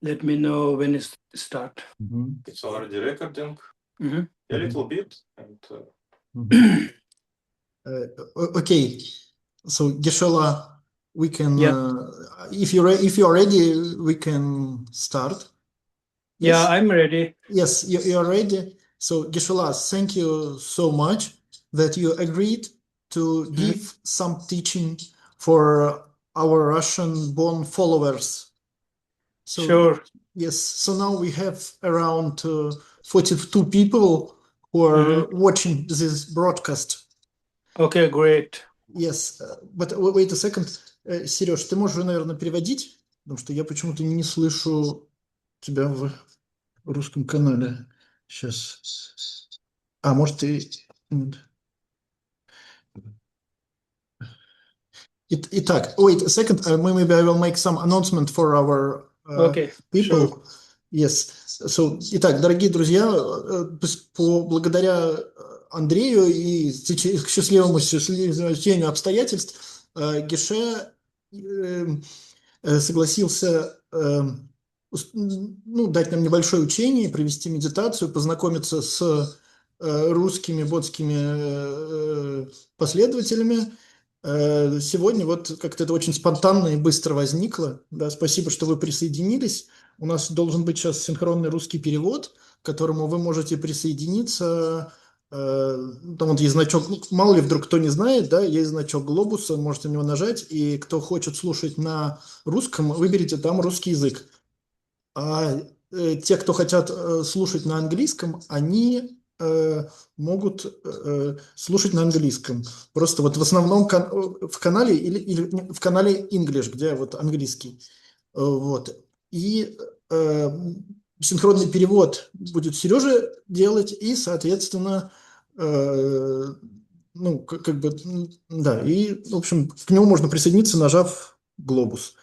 Let me know when it start. It's already recording. Mm-hmm. A little bit. And, Okay, so Geshe, we can. Yeah. If you are ready, we can start. Yeah, I'm ready. Yes, you are ready. So Geshe, thank you so much that you agreed to give some teaching for our Russian-born followers. So, Sure. yes, so now we have around 42 people who are watching this broadcast. Okay, great. Yes, but wait a second. Сереж, ты можешь, наверное, переводить? Потому что я почему-то не слышу тебя в русском канале. Сейчас. А, может, ты... Итак, wait a second. Maybe I will make some announcement for our people. Sure. Yes. So, итак, дорогие друзья, благодаря Андрею и к счастливому стечению обстоятельств Геше согласился дать нам небольшое учение, провести медитацию, познакомиться с русскими ботскими последователями. Сегодня вот как-то это очень спонтанно и быстро возникло. Да, спасибо, что вы присоединились. У нас должен быть сейчас синхронный русский перевод, к которому вы можете присоединиться. Там вот есть значок, мало ли вдруг кто не знает, да, есть значок глобуса, можете на него нажать, и кто хочет слушать на русском, выберите там русский язык. А те, кто хотят слушать на английском, они могут слушать на английском. Просто вот в основном в канале или в канале English, где вот английский. Вот. И синхронный перевод будет Сережа делать, и, соответственно, да, и, в общем, к нему можно присоединиться, нажав глобус.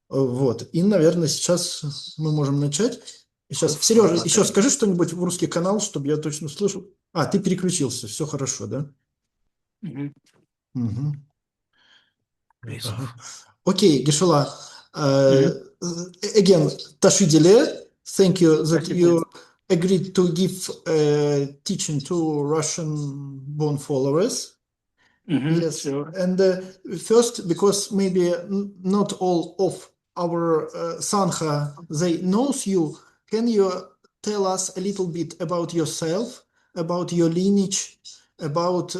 Вот. И, наверное, сейчас мы можем начать. Сейчас, Сережа, еще скажи что-нибудь в русский канал, чтобы я точно слышал. А, ты переключился, все хорошо, да? Окей, Гешела. Again, Tashidele, thank you that you agreed to give teaching to Russian-born followers. Yes, sure. And first, because maybe not all of our Sangha, they knows you, can you tell us a little bit about yourself, about your lineage, about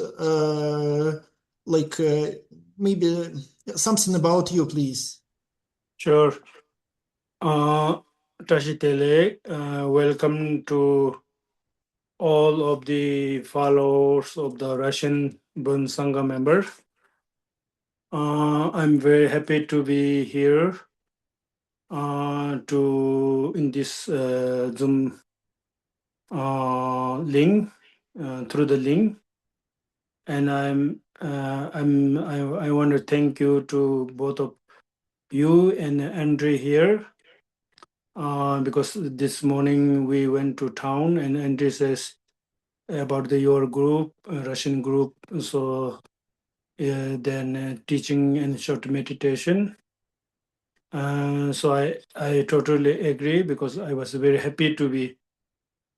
maybe something about you, please? Sure. Tashitele, welcome to all of the followers of the Russian Bon Sangha member. I'm very happy to be here in this Zoom link through the link, and I want to thank you to both of you and Andre here. Because this morning we went to town and Andre says about your group, Russian group, so then teaching and short meditation. So I totally agree, because I was very happy to be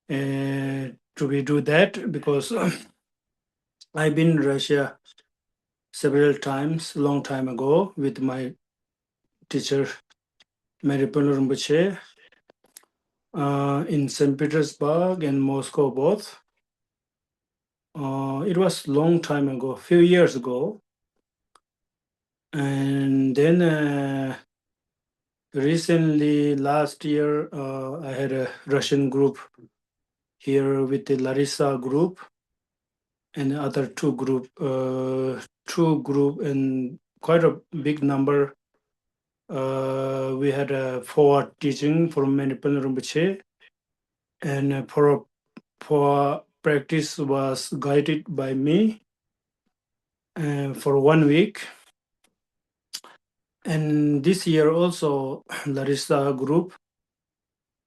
do that, because I've been in Russia several times, long time ago, with my teacher Maripal Rinpoche, in St. Petersburg and Moscow both. It was long time ago, a few years ago. And then recently, last year, I had a Russian group here with the Larissa group and other two group, and quite a big number. We had a 4 teaching from Manipal Rinpoche, and for practice was guided by me for 1 week. And this year also, Larissa group,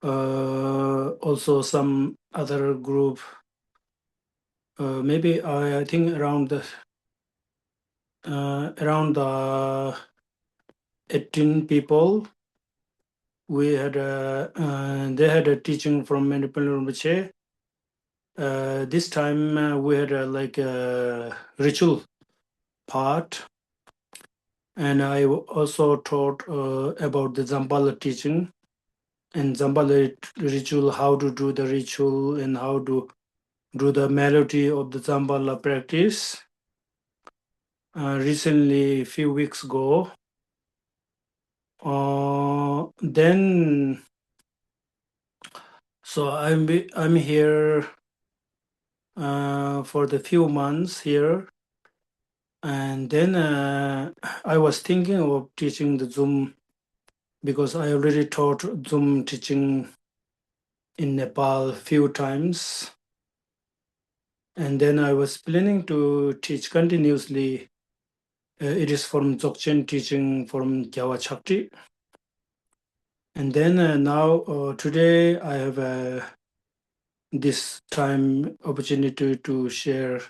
also some other group, maybe I think around 18 people we had they had a teaching from Manipal Rinpoche. This time we had like a ritual part, and I also taught about the Zambala teaching and Zambala ritual, how to do the ritual and how to do the melody of the Zambala practice. Recently, a few weeks ago, then so I'm here for the few months here, and then I was thinking of teaching the Zoom because I already taught Zoom teaching in Nepal few times, and then I was planning to teach continuously. It is from Dzogchen teaching from Gyawa Chakti, and then now today I have this time opportunity to share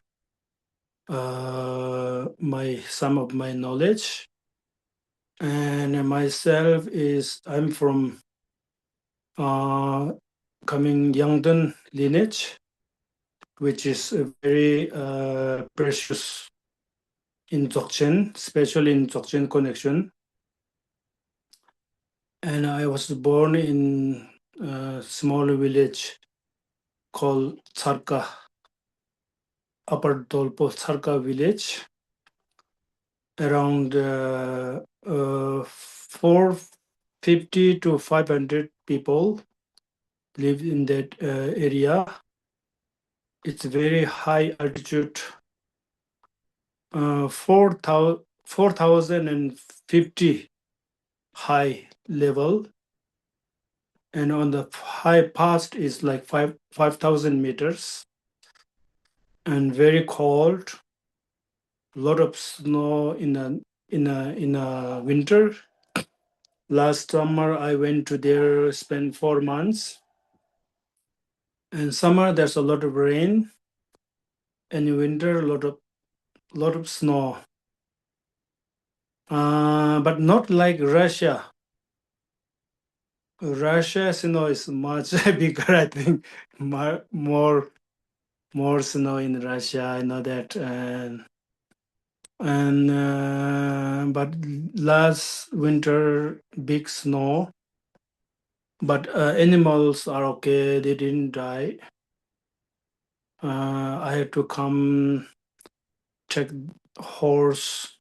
my some of my knowledge. And myself is I'm from coming Yangtong lineage, which is very precious in Dzogchen, especially in Dzogchen connection. And I was born in a small village called Tsarka, Upper Dolpo Tsarka village, around 450 to 500 people live in that area. It's very high altitude, 4,050 high level, and on the high past is like 5,000 meters, and very cold. Lot of snow in a winter. Last summer I went to there, spent 4 months. In summer there's a lot of rain, and in winter a lot of snow. But not like Russia. Russia snow is much bigger, I think. More snow in Russia. I know that, and but last winter big snow. But animals are okay. They didn't die. I had to come check horse.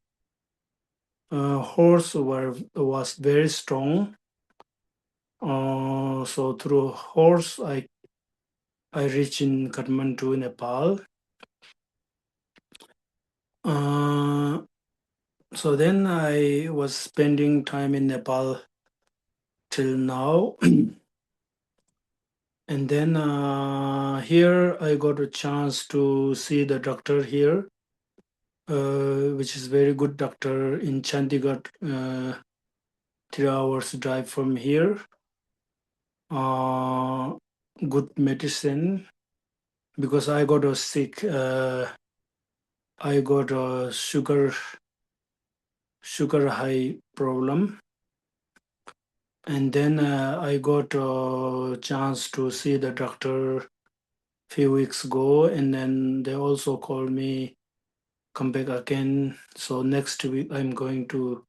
Horse was very strong. So through horse, I reached in Kathmandu, Nepal. So then I was spending time in Nepal till now. And then here I got a chance to see the doctor here, which is very good doctor in Chandigarh, 3 hours drive from here. Good medicine, because I got a sick. I got a sugar high problem, and then I got a chance to see the doctor few weeks ago, and then they also called me come back again. So next week I'm going to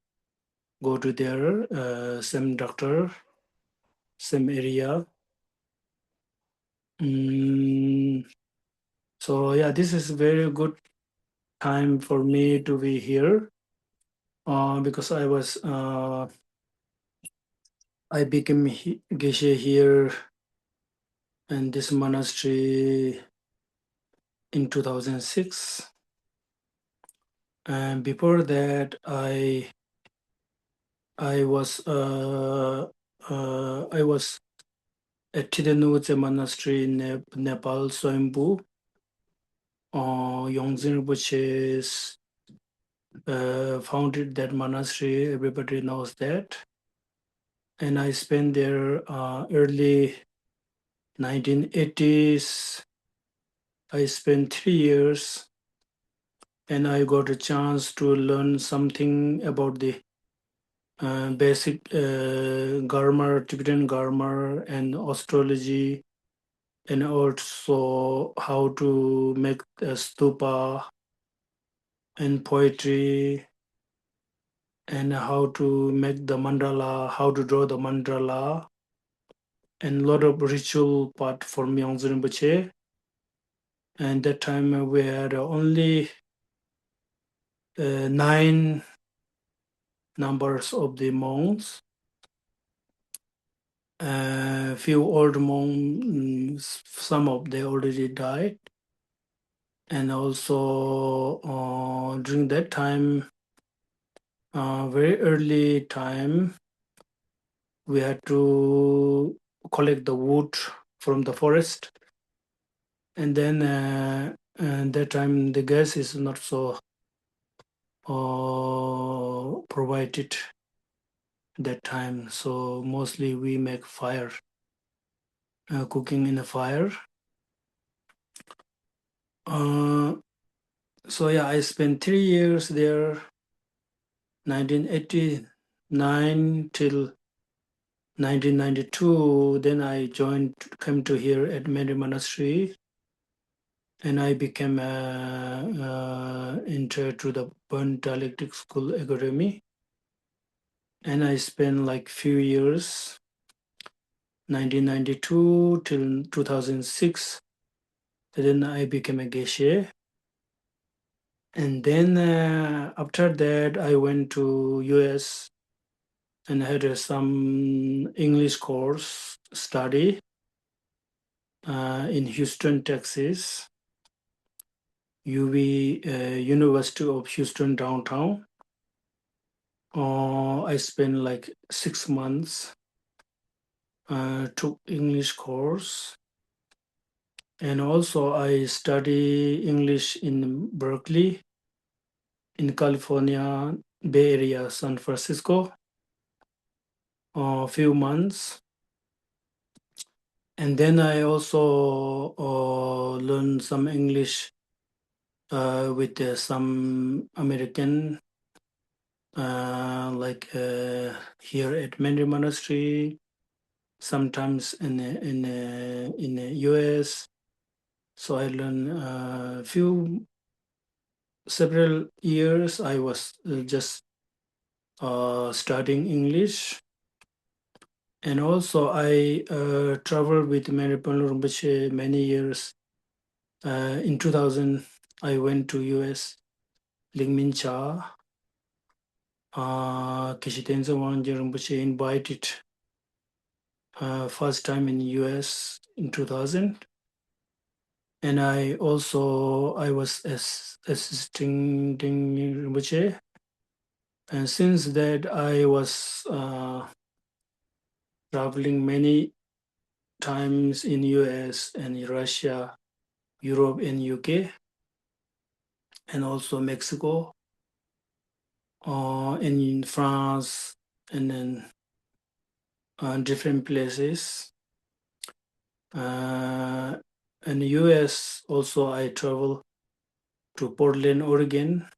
go to their same doctor, same area. So yeah, this is very good time for me to be here, because I became Geshe here in this monastery in 2006, and before that I was at Tidanuche monastery in Nepal, Swayambhu. Yongdzin Rinpoche founded that monastery. Everybody knows that. And I spent there early 1980s. I spent 3 years, and I got a chance to learn something about the basic grammar, Tibetan grammar, and astrology, and also how to make a stupa and poetry, and how to make the mandala, how to draw the mandala, and a lot of ritual part for Myeongsu Rinpoche. And that time we had only 9 numbers of the monks. Few old monks, some of they already died. And also during that time, very early time, we had to collect the wood from the forest. And then that time the gas is not so provided that time. So mostly we make fire, cooking in a fire. So yeah, I spent 3 years there, 1989 till 1992. Then I came to here at Mary Monastery, and I became entered to the Burn Dialectic School Academy. And I spent like few years, 1992 till 2006. Then I became a Geshe. And then after that, I went to US and had some English course study in Houston, Texas, UV University of Houston downtown. I spent like 6 months, took English course, and also I study English in Berkeley, in California, Bay Area, San Francisco, a few months. And then I also learned some English with some American, like here at Mandarin Monastery, sometimes in the US. So I learned several years. I was just studying English. And also I traveled with Mary Rinpoche many years. In 2000, I went to US, Lingmin Cha, Geshe Tenzin Yangtong Rinpoche invited first time in US in 2000. And I was assisting Ding Rinpoche. And since that, I was traveling many times in US and Russia, Europe and UK, and also Mexico, and in France, and then different places. In the US also I travel to Portland, Oregon.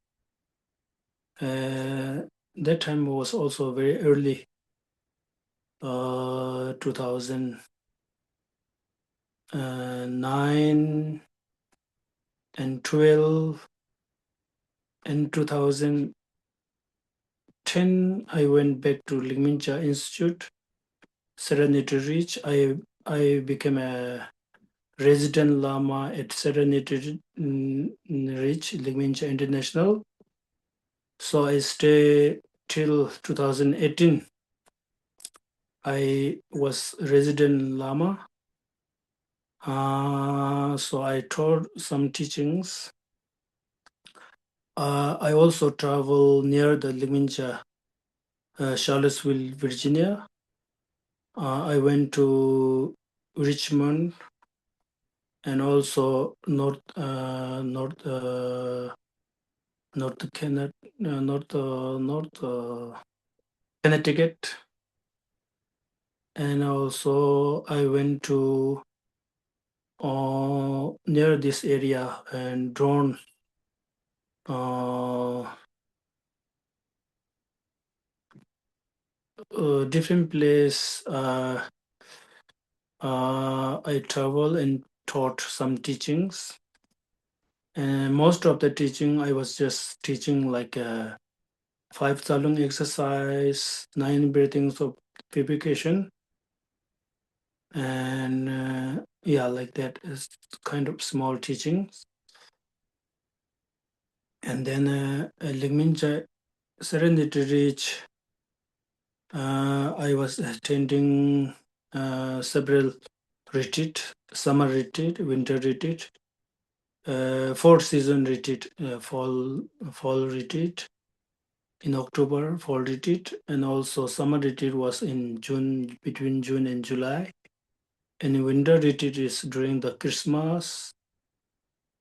That time was also very early, 2009 and 12 and 2010. I went back to Lingmincha Institute, Serenity Ridge. I became a resident Lama at Serenity Ridge, Lingmincha International. So I stay till 2018. I was resident Lama. So I taught some teachings. I also travel near the Lingmincha, Charlottesville, Virginia. I went to Richmond and also Connecticut, and also I went to near this area and drawn different place. I travel and taught some teachings, and most of the teaching I was just teaching like 5 Salung exercise, 9 breathings of purification, and yeah, like that is kind of small teachings. And then Ligmincha Serenity Reach, I was attending several retreat, summer retreat, winter retreat, 4th season retreat, fall retreat in October, fall retreat, and also summer retreat was in June, between June and July. And winter retreat is during the Christmas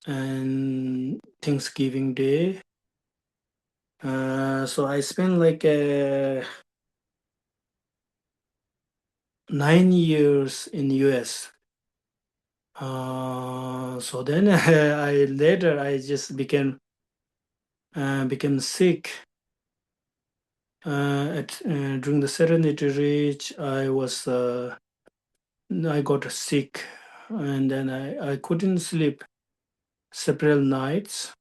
and Thanksgiving Day. So I spent like 9 years in US. So then I just became sick. During the Serenity Reach, I got sick, and then I couldn't sleep several nights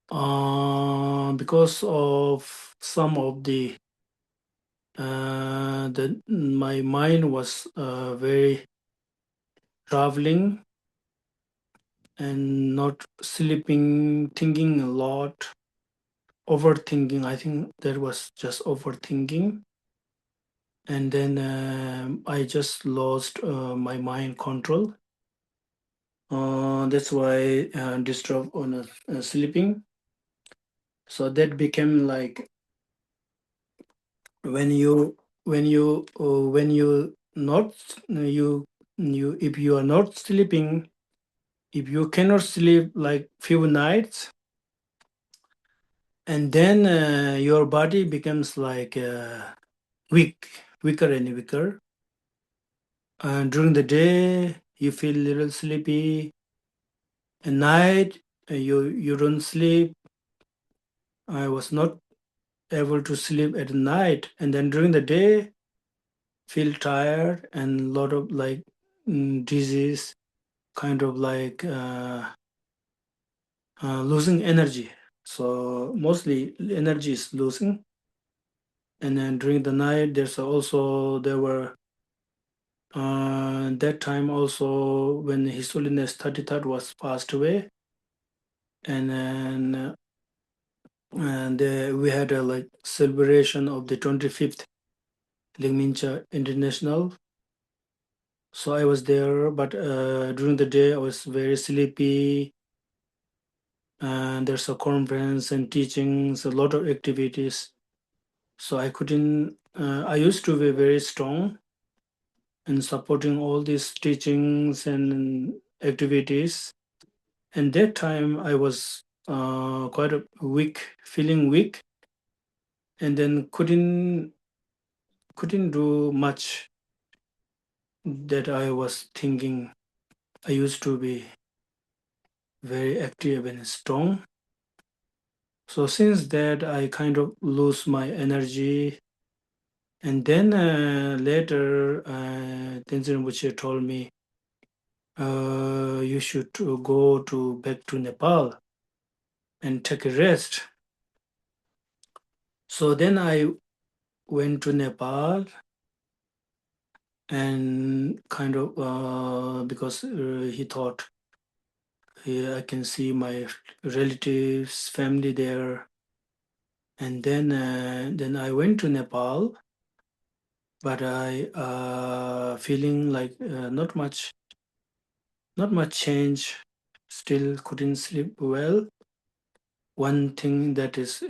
because of some of the my mind was very traveling and not sleeping, thinking a lot, overthinking. I think that was just overthinking, and then I just lost my mind control. That's why disturb on sleeping. So that became like when you not you if you are not sleeping, if you cannot sleep like few nights, and then your body becomes like weaker and weaker. During the day you feel little sleepy. At night you don't sleep. I was not able to sleep at night, and then during the day feel tired and lot of like disease, kind of like losing energy. So mostly energy is losing. And then during the night there were that time also when His Holiness 33rd was passed away. And then we had a like celebration of the 25th Lingmincha International. So I was there, but during the day I was very sleepy, and there's a conference and teachings, a lot of activities. So I couldn't. I used to be very strong in supporting all these teachings and activities. And that time I was quite weak, feeling weak, and then couldn't do much that I was thinking. I used to be very active and strong. So since that, I kind of lose my energy. And then later, Tenzin Rinpoche told me, you should go back to Nepal and take a rest. So then I went to Nepal, and kind of because he thought I can see my relatives, family there. And then I went to Nepal, but I feeling like not much change. Still couldn't sleep well. One thing that is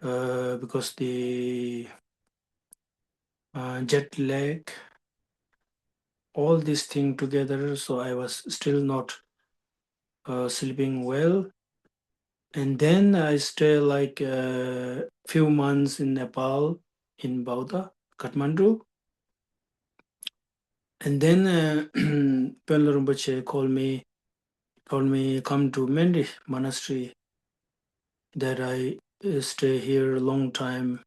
because the jet lag, all these things together, so I was still not sleeping well. And then I stay like a few months in Nepal, in Bauta, Kathmandu. And then Penlo Rinpoche told me come to Mendi monastery that I stay here a long time,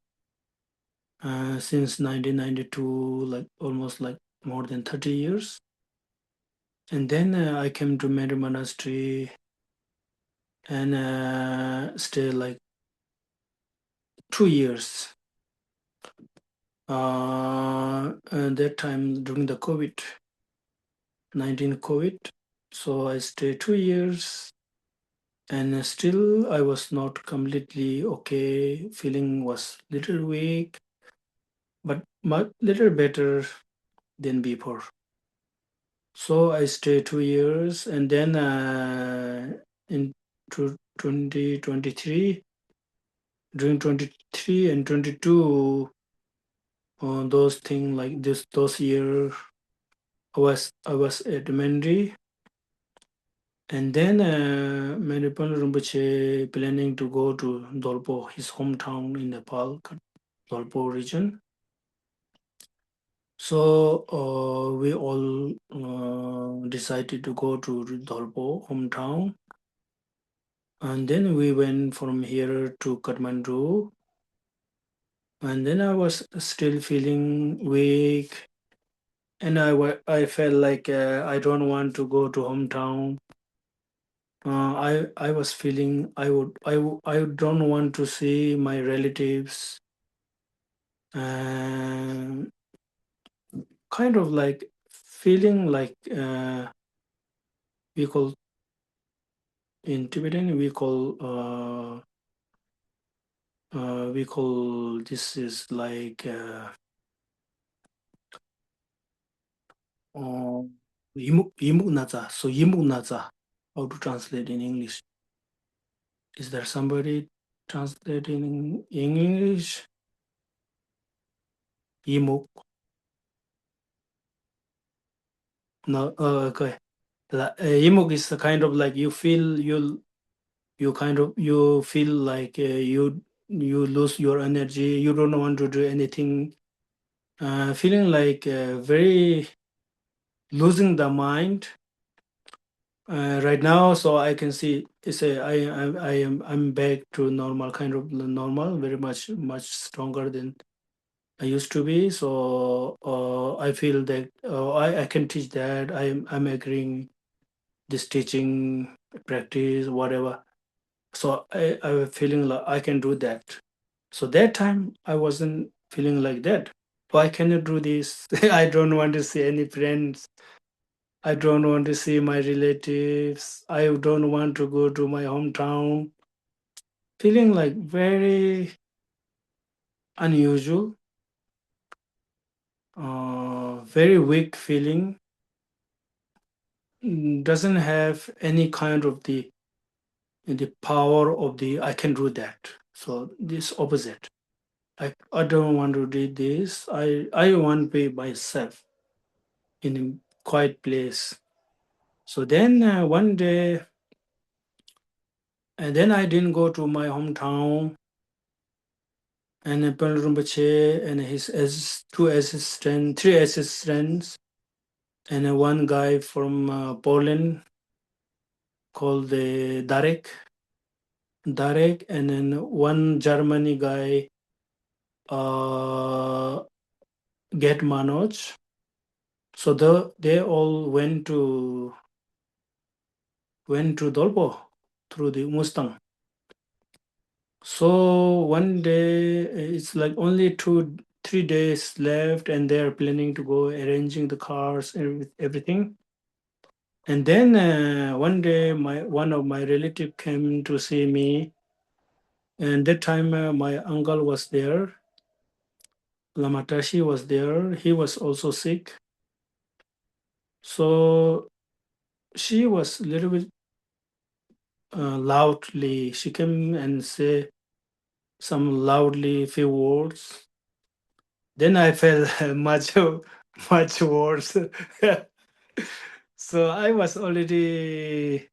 since 1992, like almost like more than 30 years. And then I came to Mary Monastery and stay like 2 years. And that time during the COVID. So I stayed 2 years, and still I was not completely okay. Feeling was little weak, but much little better than before. So I stayed 2 years, and then in 2023, during 23 and 22, those things like this, those year, I was at Mandy, and then Manipal Rinpoche planning to go to Dolpo, his hometown in Nepal, Dolpo region. So we all decided to go to Dolpo hometown, and then we went from here to Kathmandu, and then I was still feeling weak, and I felt like I don't want to go to hometown. I was feeling I don't want to see my relatives, and kind of like feeling like we call in Tibetan we call this is like imuk naza. So imuk naza, how to translate in English? Is there somebody translating in English? Imuk. No, okay. Imuk is the kind of like you feel you feel like you lose your energy. You don't want to do anything. Feeling like very losing the mind right now. So I can see it's I'm back to normal, kind of normal, very much stronger than I used to be. So I feel that I can teach that. I'm agreeing this teaching practice whatever. So I was feeling like I can do that. So that time I wasn't feeling like that. Why can you do this? I don't want to see any friends. I don't want to see my relatives. I don't want to go to my hometown. Feeling like very unusual, very weak feeling. Doesn't have any kind of the power of the I can do that. So this opposite. I don't want to do this. I want to be myself in a quiet place. So then one day, and then I didn't go to my hometown, and Pal Rinpoche and his three assistants, and one guy from Poland called the Darek, and then one Germany guy, uh, Get Manoj. So they all went to Dolpo through the Mustang. So one day it's like only 3 days left, and they're planning to go arranging the cars and everything. And then one day one of my relative came to see me, and that time my uncle was there. Lamatashi was there. He was also sick. So she was a little bit loudly. She came and say some loudly few words. Then I felt much worse. So I was already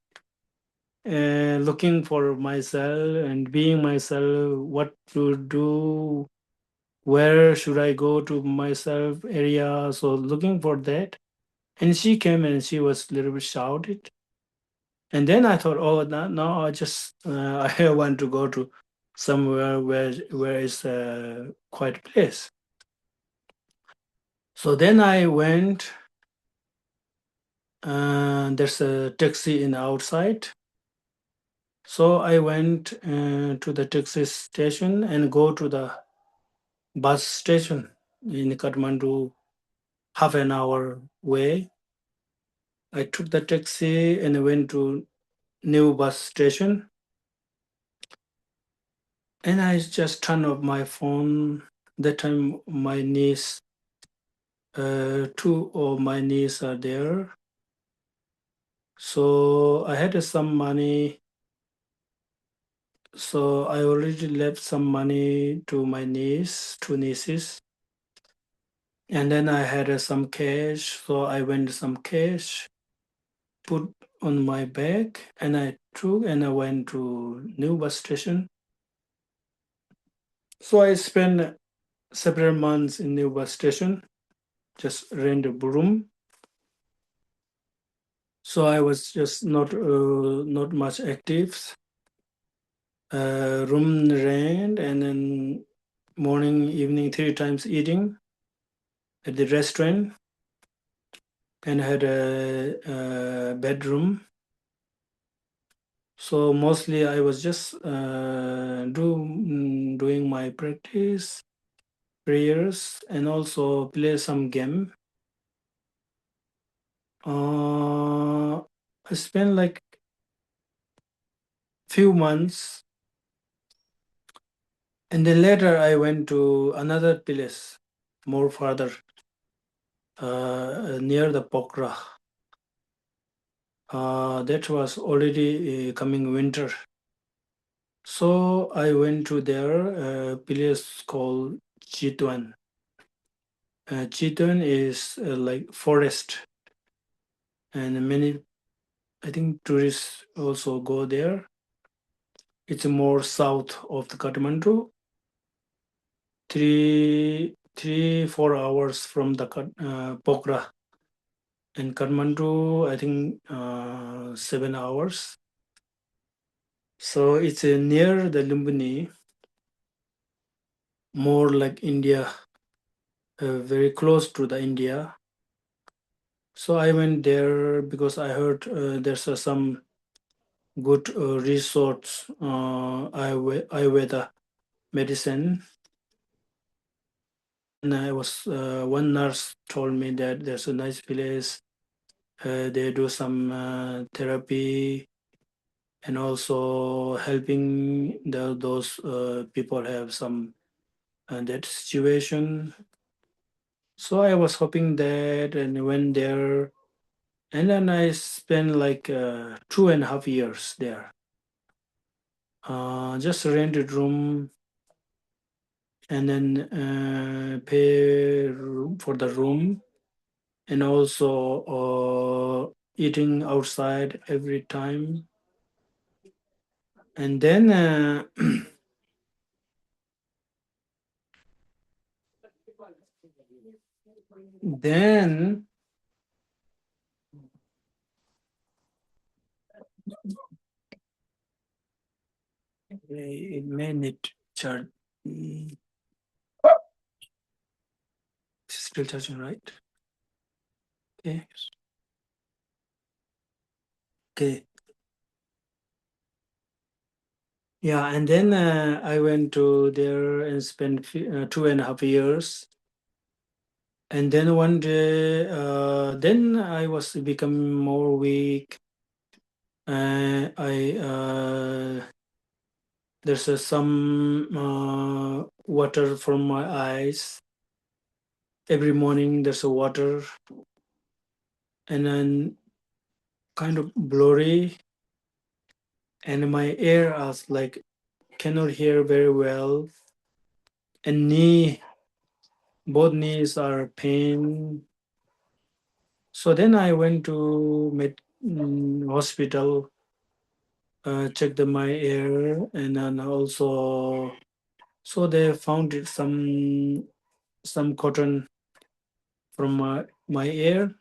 looking for myself and being myself, what to do, where should I go to myself area. So looking for that. And she came and she was a little bit shouted. And then I thought, oh, now I just I want to go to somewhere where is a quiet place. So then I went. There's a taxi in the outside. So I went to the taxi station and go to the bus station in Kathmandu, half an hour way. I took the taxi and went to new bus station. And I just turned off my phone. That time my niece, two of my niece are there. So I had some money. So I already left some money to my niece, two nieces. And then I had some cash. So I went some cash, put on my bag, and I took and I went to new bus station. So I spent several months in new bus station, just rent a room. So I was just not much active. Room rent and then morning, evening, 3 times eating at the restaurant, and had a bedroom. So mostly I was just doing my practice, prayers, and also play some game. I spent like few months, and then later I went to another place, more farther, near the Pokhara. That was already coming winter. So I went to their place called Chitwan. Chitwan is like forest, and many, I think, tourists also go there. It's more south of the Kathmandu, 4 hours from the Pokhara. And Kathmandu, I think 7 hours. So it's near the Lumbini, more like India, very close to the India. So I went there because I heard there's some good resorts, Ayurveda medicine. And I was one nurse told me that there's a nice place. They do some therapy and also helping those people have some that situation. So I was hoping that and went there, and then I spent like 2.5 years there. Just rented room and then pay for the room, and also eating outside every time. And then then it may need charge. Still charging, right? Okay. Okay. Yeah, and then I went to there and spent 2.5 years. And then one day, then I was becoming more weak. I there's some water from my eyes. Every morning there's a water, and then kind of blurry, and my ear was like cannot hear very well, and both knees are pain. So then I went to hospital, checked my ear, and then also, so they found it some cotton from my ear.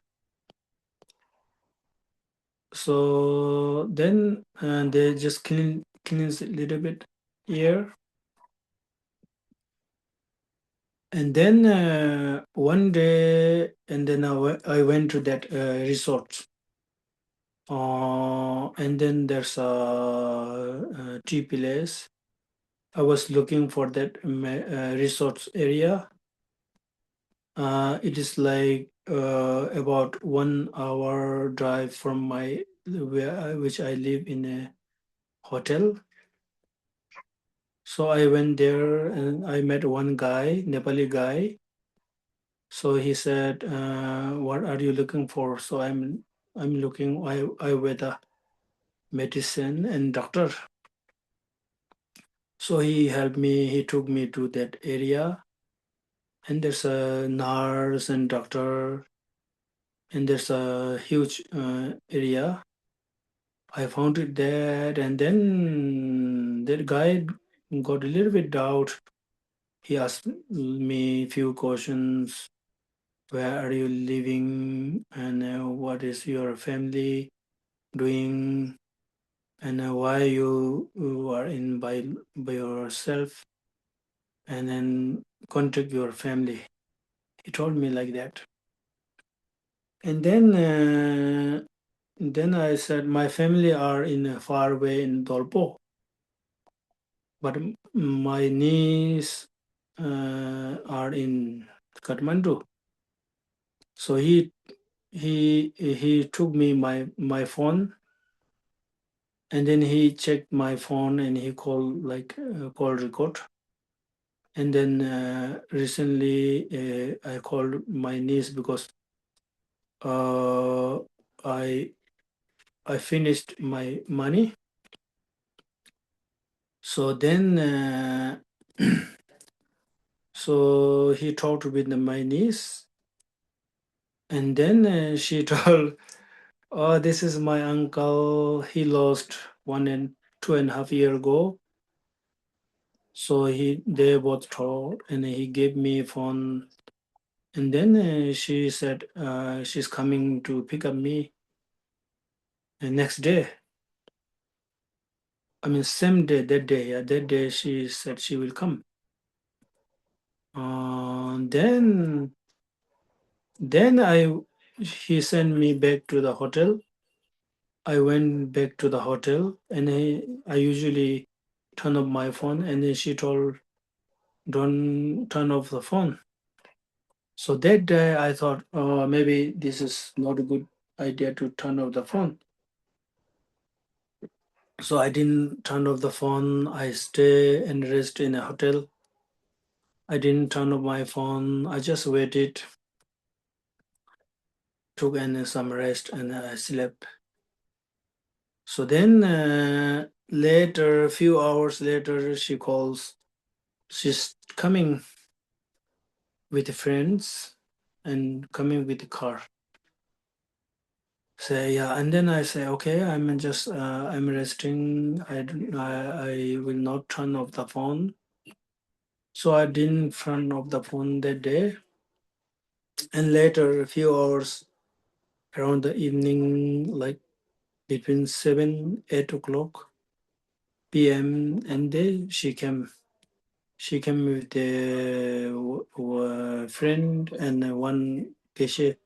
So then they just cleans a little bit ear, And then one day, and then I went to that resort. And then there's a tea place. I was looking for that resort area. It is like about 1 hour drive from my which I live in a hotel. So I went there and I met one guy, Nepali guy. So he said, "What are you looking for?" So I'm looking. I with a medicine and doctor. So he helped me. He took me to that area, and there's a nurse and doctor, and there's a huge area. I found it there, and then that guy got a little bit doubt. He asked me a few questions. Where are you living, and what is your family doing, and why you are in by yourself, and then contact your family. He told me like that. And then I said my family are in far away in Dolpo, but my niece are in Kathmandu. So he took me my phone, and then he checked my phone and he called like call record. And then recently I called my niece because uh, I I finished my money. So then so he talked with my niece, and then she told, "Oh, this is my uncle. He lost 1 and 2.5 years ago." So they both talked, and he gave me phone. And then she said she's coming to pick up me the next day. I mean, same day, that day. Yeah, that day she said she will come. Then he sent me back to the hotel. I went back to the hotel, and I usually turn off my phone. And then she told, "Don't turn off the phone." So that day I thought, oh, maybe this is not a good idea to turn off the phone. So I didn't turn off the phone. I stay and rest in a hotel. I didn't turn off my phone. I just waited, took some rest, and I slept. So then later, a few hours later, she calls. She's coming with friends and coming with the car. Say yeah, and then I say okay. I'm resting. I will not turn off the phone. So I didn't turn off the phone that day. And later, a few hours around the evening, like between 7, 8 o'clock p.m., and then she came. She came with a friend and one Geshe.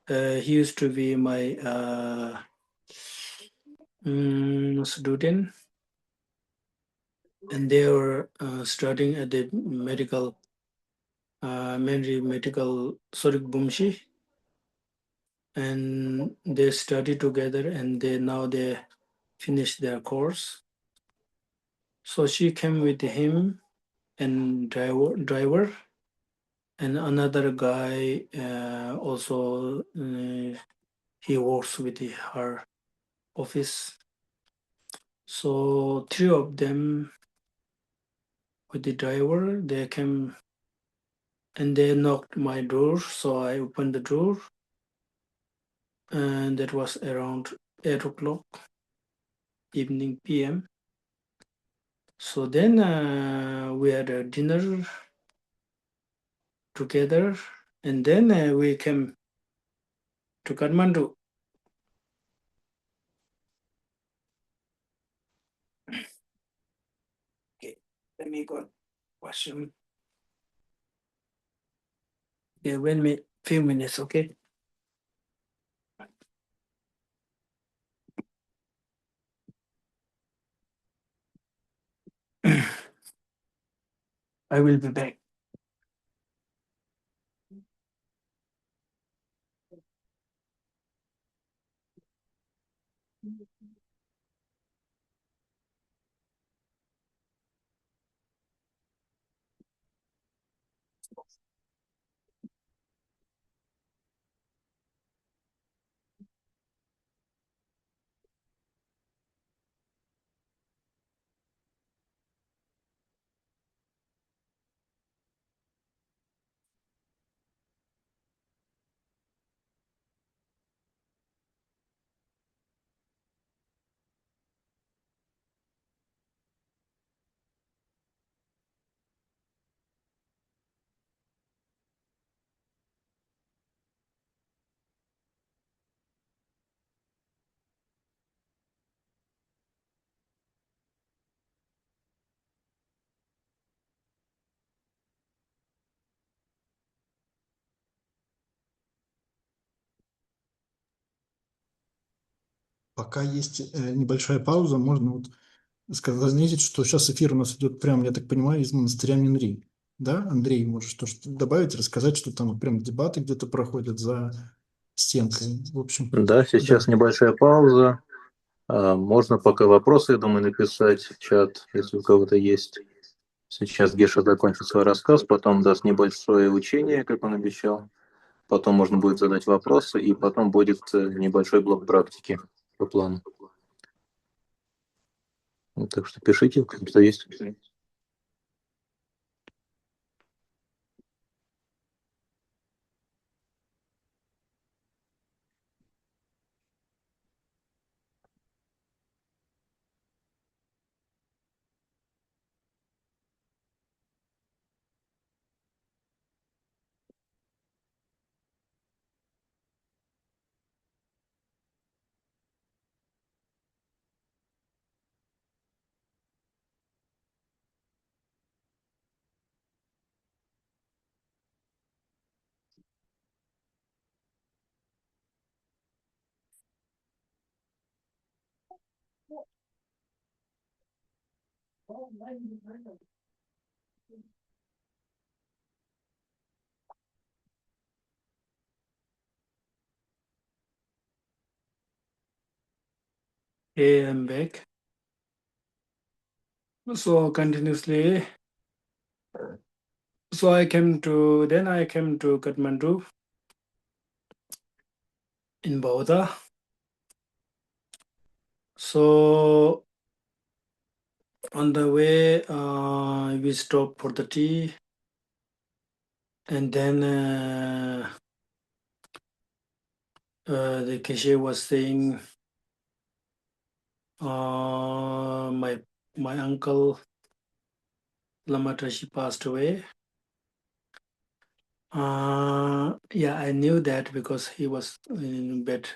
He used to be my student, and they were studying at the medical Sorik Bumshi, and they study together, and they finished their course. So she came with him and driver and another guy also he works with her office. So three of them with the driver, they came and they knocked my door. So I opened the door, and that was around 8 o'clock evening PM. So then we had a dinner together, and then we came to Kathmandu. Okay, let me go washroom. Okay, wait me few minutes, okay? I will be back. Пока есть небольшая пауза, можно вот заметить, что сейчас эфир у нас идет прям, я так понимаю, из монастыря Минри. Да, Андрей, можешь что-то добавить, рассказать, что там вот прям дебаты где-то проходят за стенкой. В общем, Да, сейчас да. небольшая пауза. Можно пока вопросы, я думаю, написать в чат, если у кого-то есть. Сейчас Геша закончит свой рассказ, потом даст небольшое учение, как он обещал. Потом можно будет задать вопросы, и потом будет небольшой блок практики по плану. Так что пишите, что есть. Okay, I'm back. So continuously, so I came to Kathmandu in Bauda. So on the way, we stopped for the tea, and then the Geshe was saying, my uncle Lama Tashi passed away. Yeah, I knew that because he was in bad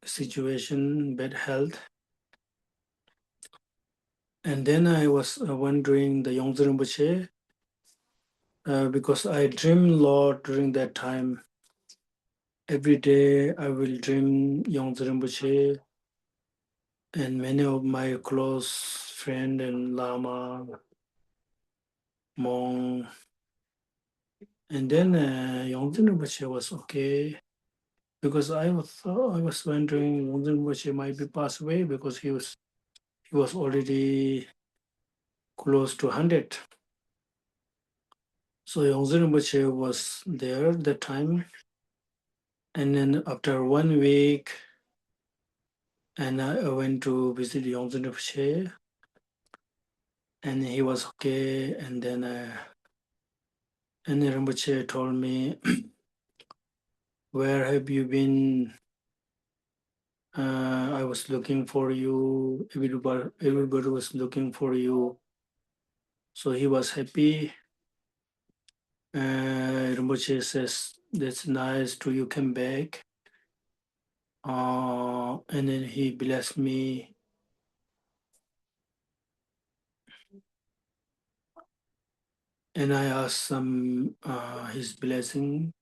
situation, bad health. And then I was wondering the Yongdzin Rinpoche, because I dream a lot during that time. Every day I will dream Yongdzin Rinpoche and many of my close friend and Lama, Hmong. And then Yongdzin Rinpoche was okay because I was wondering Yongdzin Rinpoche might be passed away because he was already close to 100. So Yongdzin Rinpoche was there at that time. And then after 1 week, and I went to visit Yongdzin Rinpoche, and he was okay. And then Rinpoche told me, where have you been? I was looking for you. Everybody was looking for you. So he was happy. Rinpoche says, that's nice to you come back. And then he blessed me. and I asked some his blessing,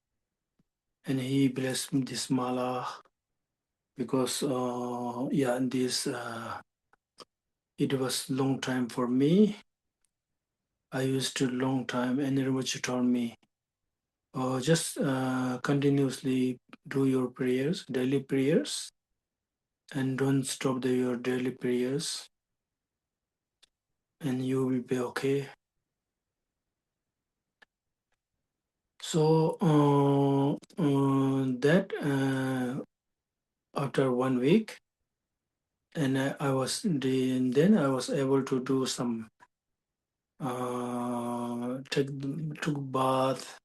and he blessed this mala because this it was long time for me. I used to long time, and Rinpoche told me, just continuously do your prayers, daily prayers, and don't stop your daily prayers, and you will be okay. So that after 1 week, and then I was able to do some took bath,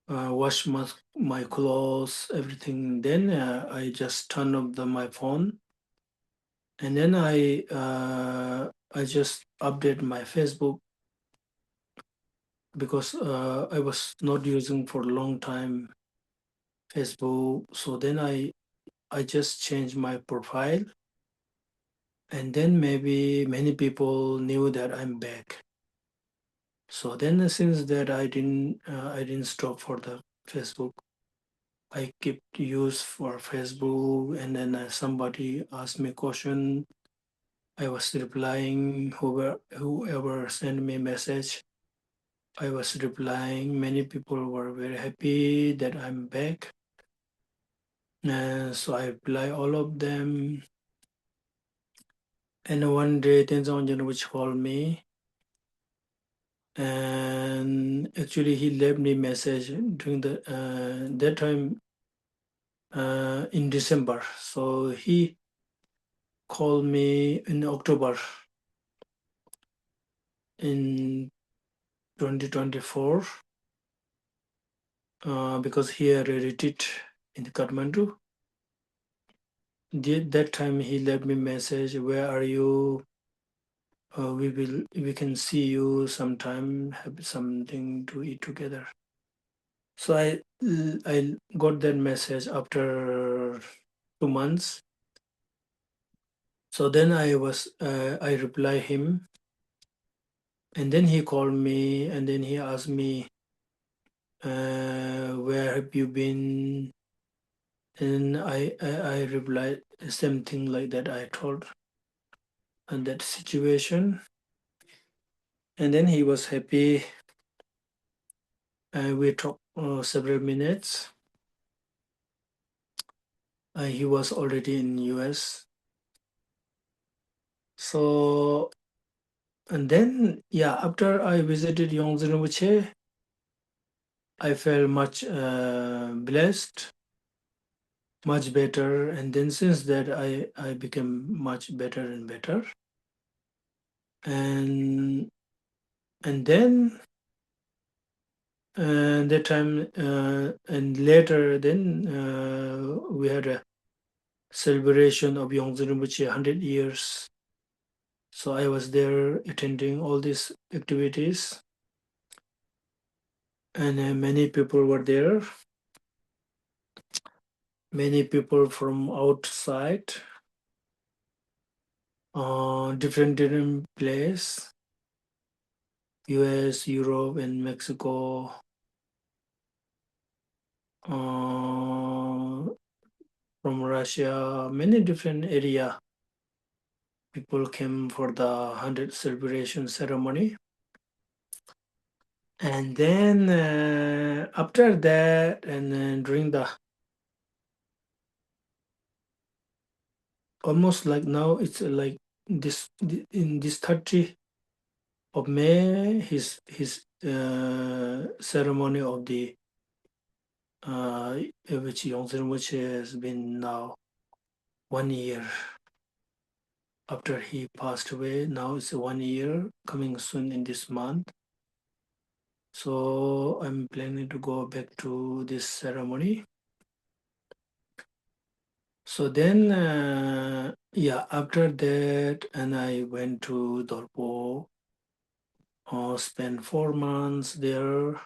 wash my clothes, everything. Then I just turned off my phone, and then I just update my Facebook because I was not using for a long time Facebook. So then I just changed my profile, and then maybe many people knew that I'm back. So then since that I didn't stop for the Facebook. I keep use for Facebook, and then somebody asked me question. I was replying. Whoever sent me message, I was replying. Many people were very happy that I'm back, and so I reply all of them. And one day, Tenzin Yangtong called me, and actually he left me message during the that time in December. So he called me in October in 2024 because he had a retreat in Kathmandu. That time he left me message, where are you? We can see you sometime, have something to eat together. So I got that message after 2 months. So then I reply him, and then he called me, and then he asked me, where have you been? And I replied the same thing like that I told on that situation. And then he was happy. We talked several minutes. He was already in US. So, and then, after I visited Yongdzin Rinpoche, I felt much blessed, much better. And then since that, I became much better and better. And then that time and later, then we had a celebration of Yongdzin Rinpoche 100 years. So I was there attending all these activities, and many people were there. Many people from outside, different place, US, Europe, and Mexico. From Russia, many different area. People came for the 100 celebration ceremony. And then after that, and then during the almost like now, it's like this in this 30 of May, his ceremony of the which Yongdzin, which has been now 1 year after he passed away. Now it's 1 year coming soon in this month. So I'm planning to go back to this ceremony. So then, after that, and I went to Dorpo, spent 4 months there.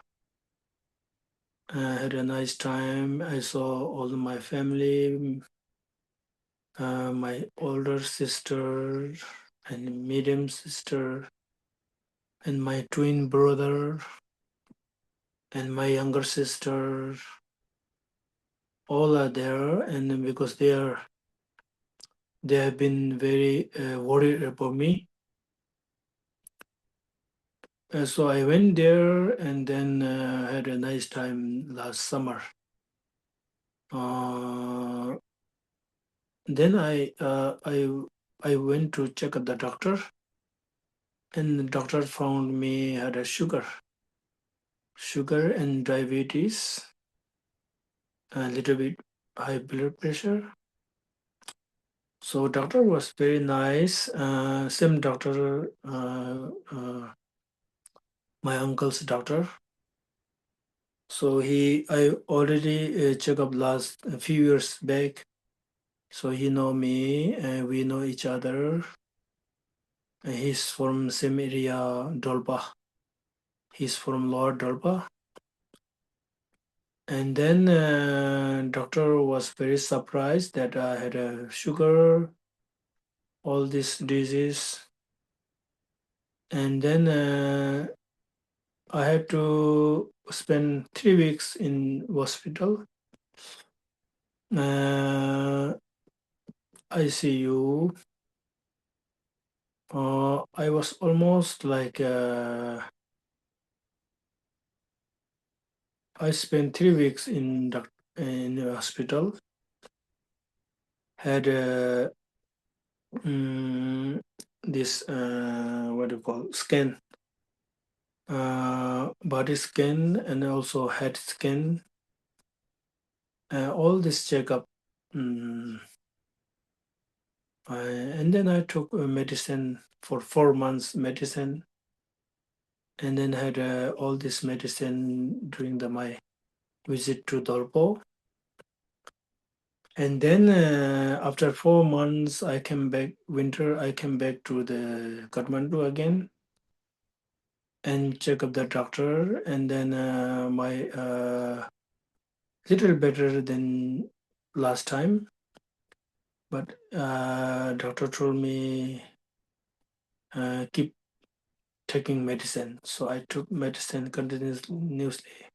I had a nice time. I saw all my family, my older sister and medium sister, and my twin brother and my younger sister, all are there, and because they have been very worried about me. So I went there and then had a nice time last summer. Then I went to check out the doctor, and the doctor found me had a sugar and diabetes, a little bit high blood pressure. So doctor was very nice. Same doctor, my uncle's doctor. So I already checked up last a few years back. So he know me, and we know each other. And he's from same area, Dolpa. He's from Lower Dolpa. And then doctor was very surprised that I had a sugar, all this disease. And then I had to spend 3 weeks in hospital. ICU. I was almost like I spent 3 weeks in the hospital. Had this what do you call scan, body scan, and also head scan. All this checkup, and then I took medicine for 4 months medicine, and then had all this medicine during my visit to Dolpo. And then after 4 months, I came back. Winter, I came back to the Kathmandu again and check up the doctor. And then my little better than last time, but doctor told me keep taking medicine. So I took medicine continuously,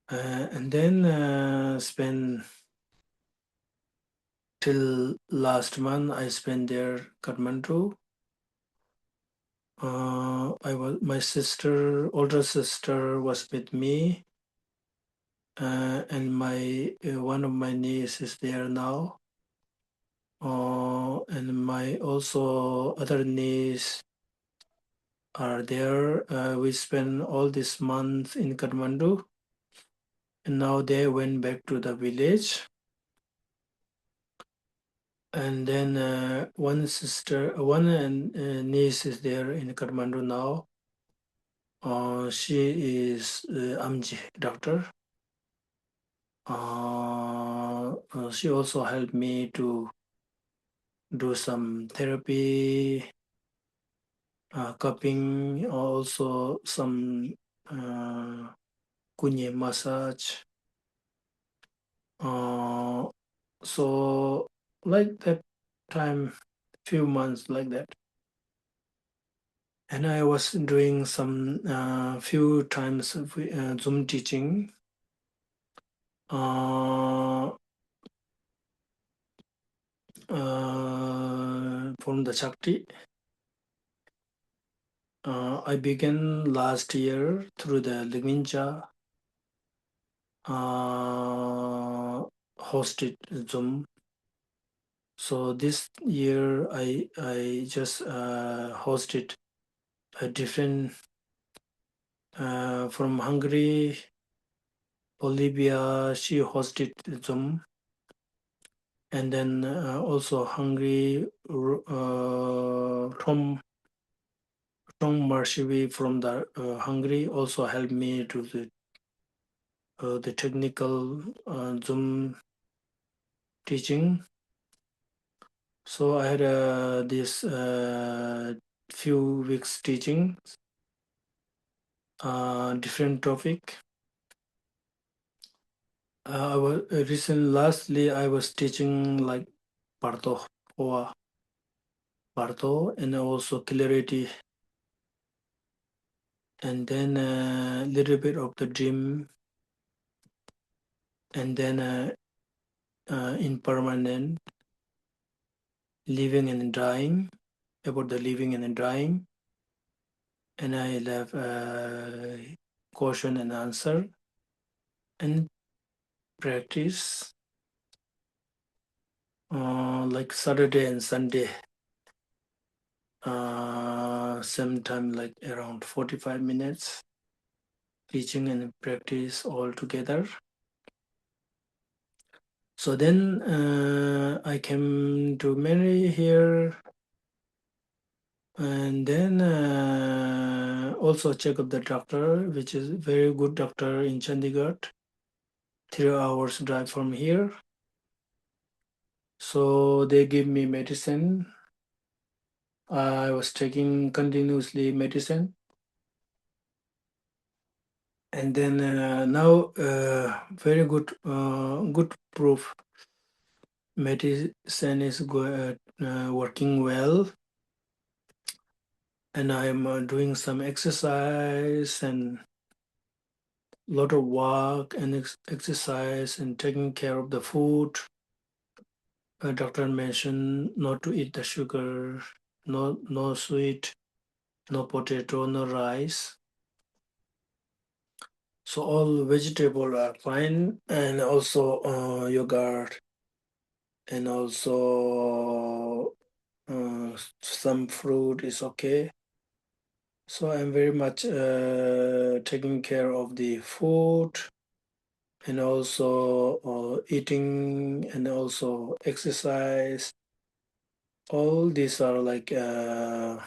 and then spent till last month. I spent there Kathmandu. My older sister was with me, and my one of my niece is there now. And my also other niece are there. We spent all this month in Kathmandu, and now they went back to the village. And then one niece is there in Kathmandu now. She is Amji doctor. She also helped me to do some therapy, cupping, also some kunye massage. So like that time, few months like that. And I was doing some few times of, Zoom teaching. From the Shakti. I began last year through the Liminja hosted Zoom. So this year I just hosted a different from Hungary, Bolivia. She hosted Zoom, and then also Hungary, Tom Marshevi from the Hungary also helped me to the technical Zoom teaching. So I had this few weeks teaching different topic. I was lastly I was teaching like Barto, and also clarity and then a little bit of the dream, and then impermanent, living and dying, about the living and dying, and I have question and answer, and practice like Saturday and Sunday, sometime like around 45 minutes, teaching and practice all together. So then I came to marry here, and then also check up the doctor, which is very good doctor in Chandigarh, 3 hours drive from here. So they give me medicine. I was taking continuously medicine, and then now very good proof. Medicine is working well, and I'm doing some exercise and lot of walk and exercise and taking care of the food. Doctor mentioned not to eat the sugar, no sweet, no potato, no rice. So all vegetable are fine, and also yogurt, and also some fruit is okay. So I'm very much taking care of the food, and also eating, and also exercise. All these are like I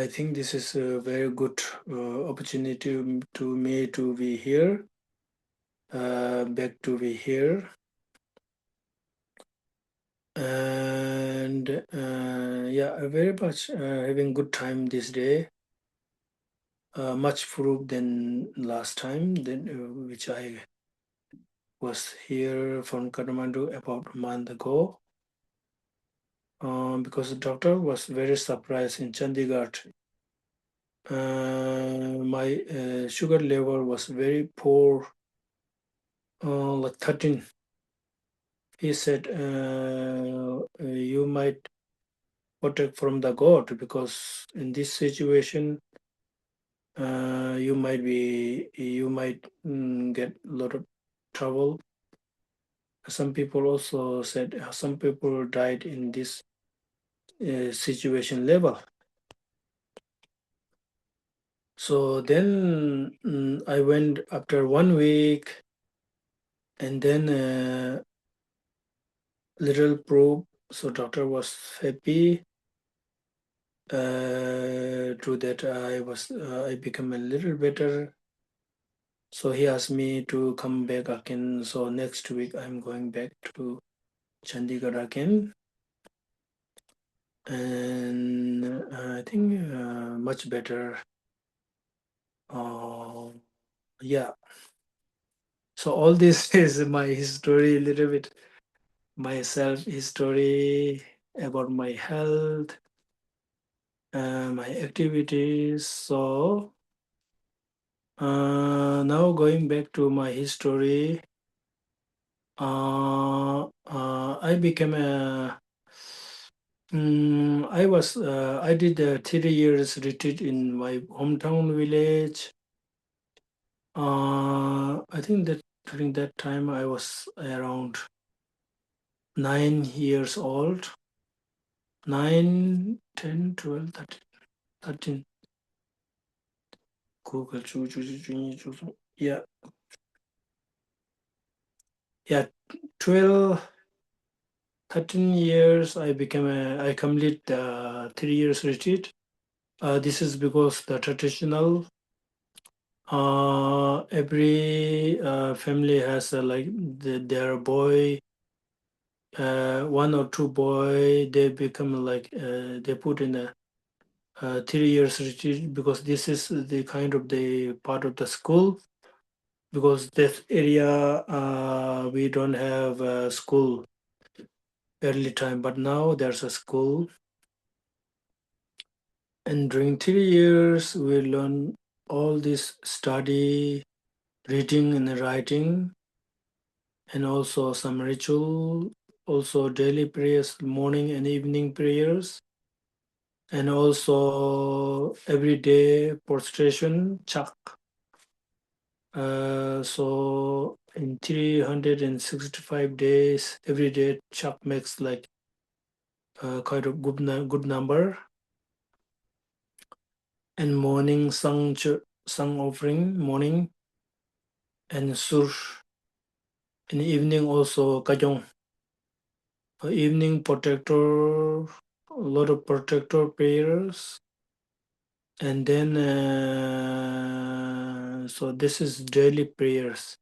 think this is a very good opportunity to me to be here, back to be here, and yeah, very much having good time this day. Much improved than last time, which I was here from Kathmandu about a month ago. Because the doctor was very surprised in Chandigarh. My sugar level was very poor, like 13. He said, you might protect from the God, because in this situation, you might get a lot of trouble. Some people also said some people died in this situation level. So then I went after 1 week, and then little probe. So doctor was happy to that I become a little better. So he asked me to come back again. So next week I'm going back to Chandigarh again, and I think much better. Yeah. So all this is my history, a little bit myself history about my health, my activities. So now going back to my history, I became a. I did a 3 years retreat in my hometown village. I think that during that time I was around 9 years old. 9, 10, 12, 13, 13. Google. Yeah. Yeah. 12, 13 years I complete the 3 years retreat. This is because the traditional every family has like their boy, one or two boy, they become like they put in a 3 years retreat, because this is the kind of the part of the school, because this area we don't have a school early time, but now there's a school. And during 3 years, we learn all this study, reading and writing, and also some ritual, also daily prayers, morning and evening prayers, and also everyday prostration, chak. So in 365 days, every day chak makes like quite a good number. And morning sung offering, morning, and sur. In the evening also kajong. Evening protector, a lot of protector prayers. And then, so this is daily prayers.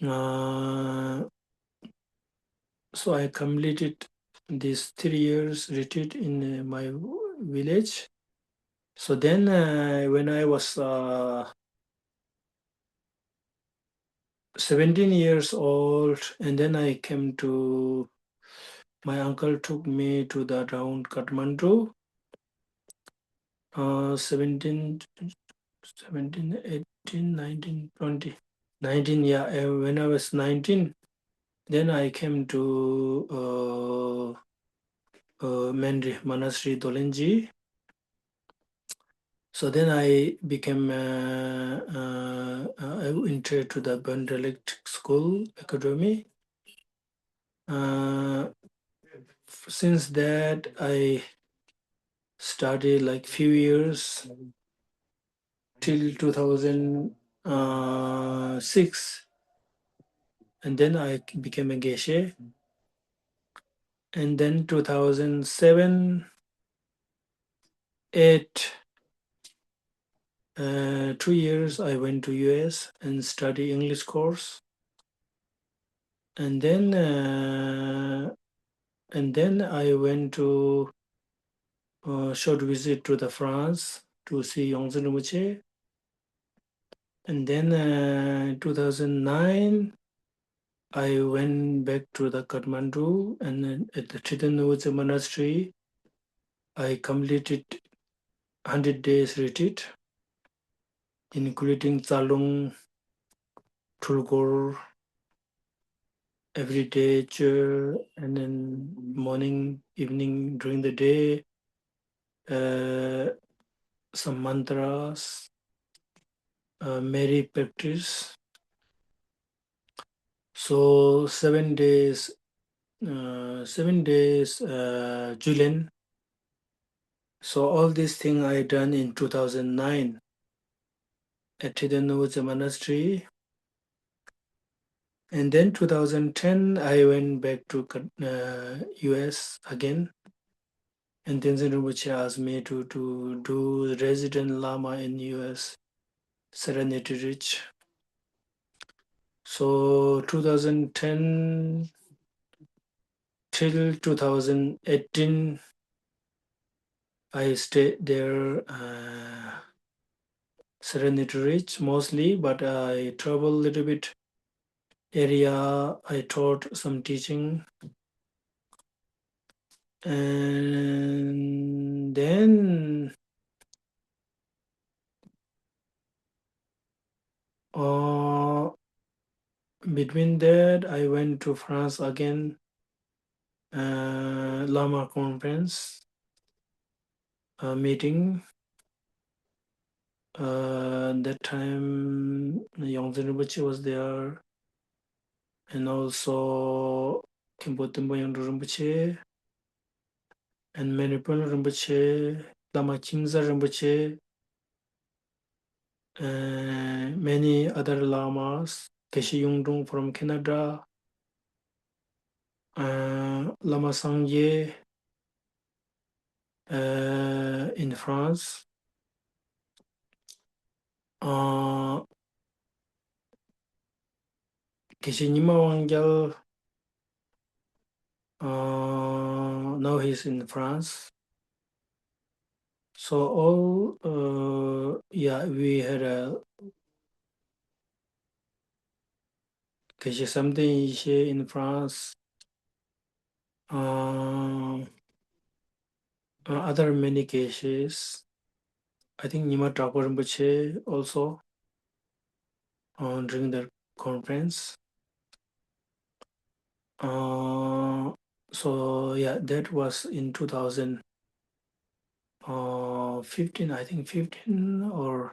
So I completed these 3 years retreat in my village. So then when I was 17 years old, and then I came to, my uncle took me to the around Kathmandu, 17, 17, 18, 19, 20. 19, yeah. When I was 19, then I came to Mandri, Manasri Dolenji. So then I became I entered to the Bond Electric School Academy. Since that, I studied like few years till 2006, and then I became a Geshe. And then 2007, 8, 2 years I went to US and study English course. And then I went to short visit to the France to see Yongzhen Rinpoche. And then 2009, I went back to the Kathmandu, and then at the Chitanuvutsa monastery, I completed 100 days retreat, including Tsalung, Tulgur, every day, and then morning, evening, during the day, some mantras, Mary practice. So 7 days, Julian. So all these things I done in 2009 at Tidanuja Monastery. And then 2010, I went back to US again. And Tenzin Rinpoche asked me to do resident Lama in US, Serenity Ridge. So 2010 till 2018, I stayed there, Serenity Ridge mostly, but I travel a little bit area. I taught some teaching. And then between that, I went to France again, Lama conference meeting. That time, Yongzhen Rinpoche was there, and also Khenpo Tenpo Yangdo Rinpoche, and Manipal Rinpoche, Lama Kingza Rinpoche, many other lamas, Geshe Yangtong from Canada, Lama Sangye in France, Geshe Nyima Wangyal, now he's in France. So all, yeah, we had a Geshe something in France. other many cases. I think Nima Thakur Rinpoche also during the conference. So yeah, that was in 2015, I think 15 or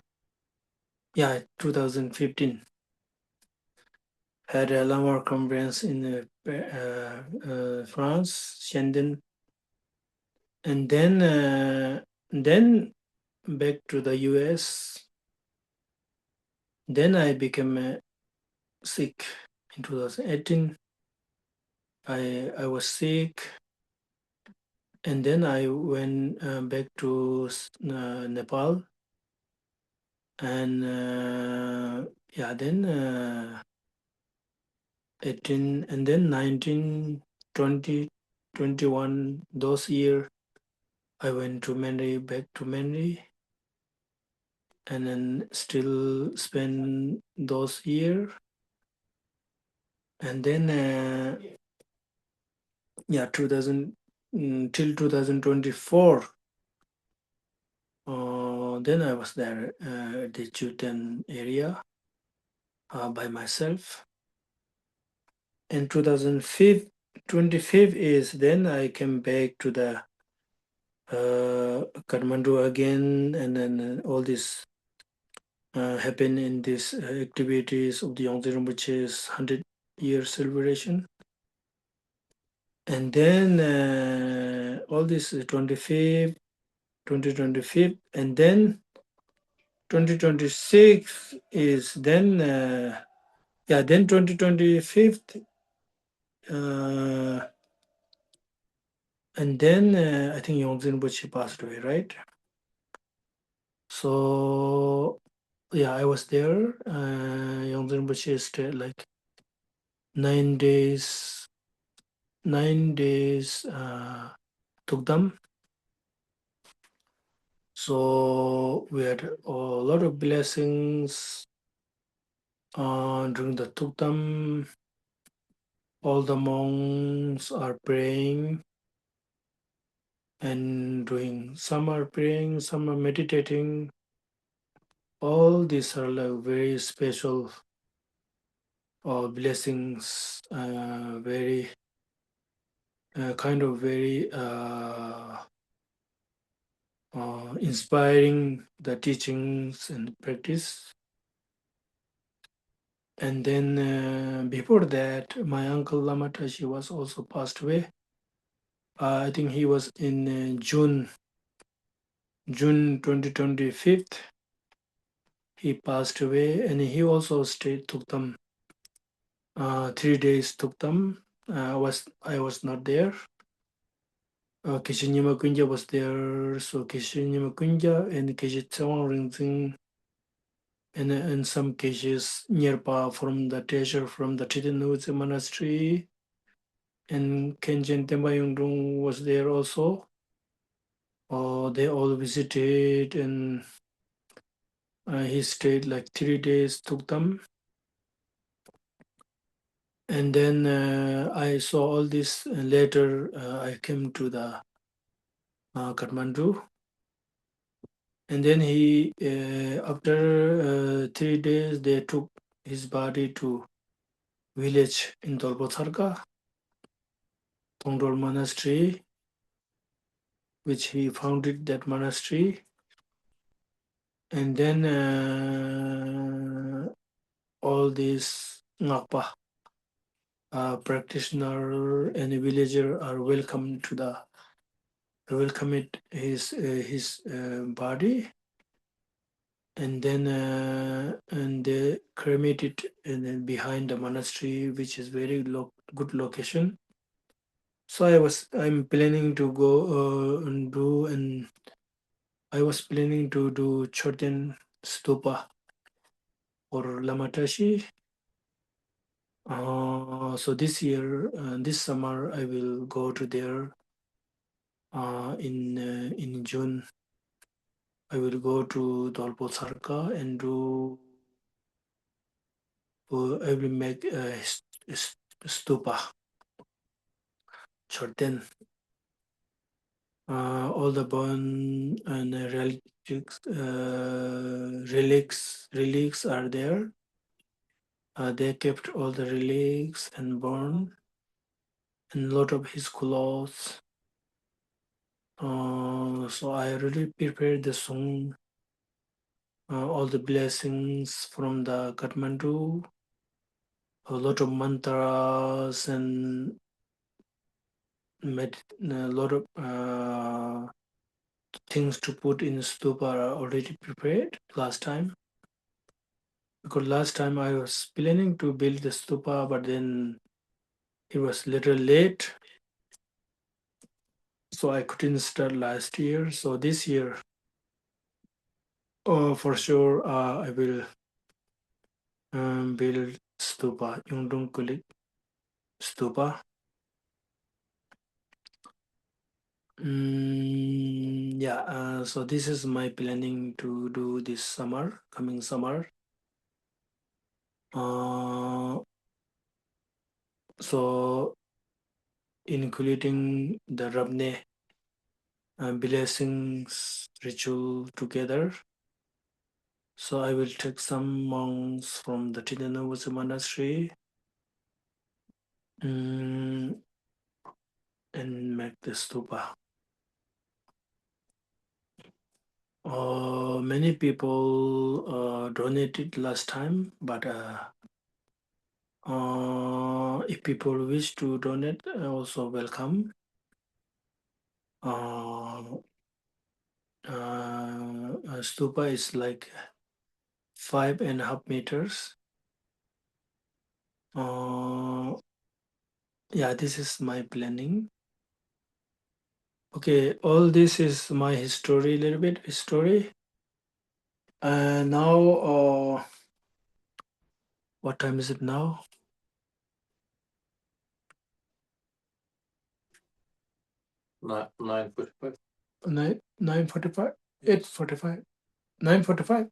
yeah, 2015. Had a Lama conference in France, Shenzhen, and then back to the US. Then I became sick in 2018. I was sick, and then I went back to Nepal, and yeah, then 18, and then 19, 20, 21. Those year I went to Mandy, back to Mandy, and then still spend those year, and then yeah, 2000 till 2024. Then I was there at the Jutan area by myself. And 2005, 25 is then I came back to the Kathmandu again, and then all this happened in these activities of the Yongdzin Rinpoche's 100-year celebration. And then all this 25, 2025, and then 2026 is then, yeah, then 2025, and then I think Yongdzin Rinpoche passed away, right? So yeah, I was there. Yongdzin Rinpoche stayed like 9 days, 9 days took them. So we had a lot of blessings during the Tukdam. All the monks are praying and doing, some are praying, some are meditating. All these are like very special blessings, very kind of very inspiring the teachings and practice. And then before that, my uncle Lama Tashi was also passed away. I think he was in June 2025. He passed away, and he also stayed, took them 3 days, took them. I was not there. Geshe Kunja was there, so Geshe Kunja and Geshe Tsawang Ringzing, and in some cases nearby from the treasure from the Titanuse monastery, and Kenjen Temba Yungdung was there also. They all visited, and he stayed like 3 days, took them. And then I saw all this. Later, I came to the Kathmandu, and then he, after 3 days, they took his body to village in Dolbotharka, Tongdol Monastery, which he founded that monastery. And then all these Ngakpa practitioner and villager are welcome to the welcome it his body, and then and they cremate it, and then behind the monastery, which is very good location. So I'm planning to go and do, and I was planning to do Choten Stupa or Lamatashi. So this year, this summer, I will go to there. In June, I will go to Dolpo Sarka and do. I will make a stupa, Choten. all the bone and relics are there. They kept all the relics and bone and a lot of his clothes. So I already prepared the song, all the blessings from the Kathmandu, a lot of mantras and a lot of things to put in stupa are already prepared last time. Because last time I was planning to build the stupa, but then it was little late, so I couldn't start last year. So this year, for sure, I will build stupa, Yungdung Kulik stupa. Yeah, so this is my planning to do this summer, coming summer. So including the Rabne blessings ritual together. So I will take some monks from the Tidanavasa monastery and make the stupa. Many people donated last time, but if people wish to donate, also welcome. Stupa is like 5.5 meters. Yeah, this is my planning. Okay, all this is my history, little bit history. Now, what time is it now? 9:45. 9:45, 8:45, 9:45.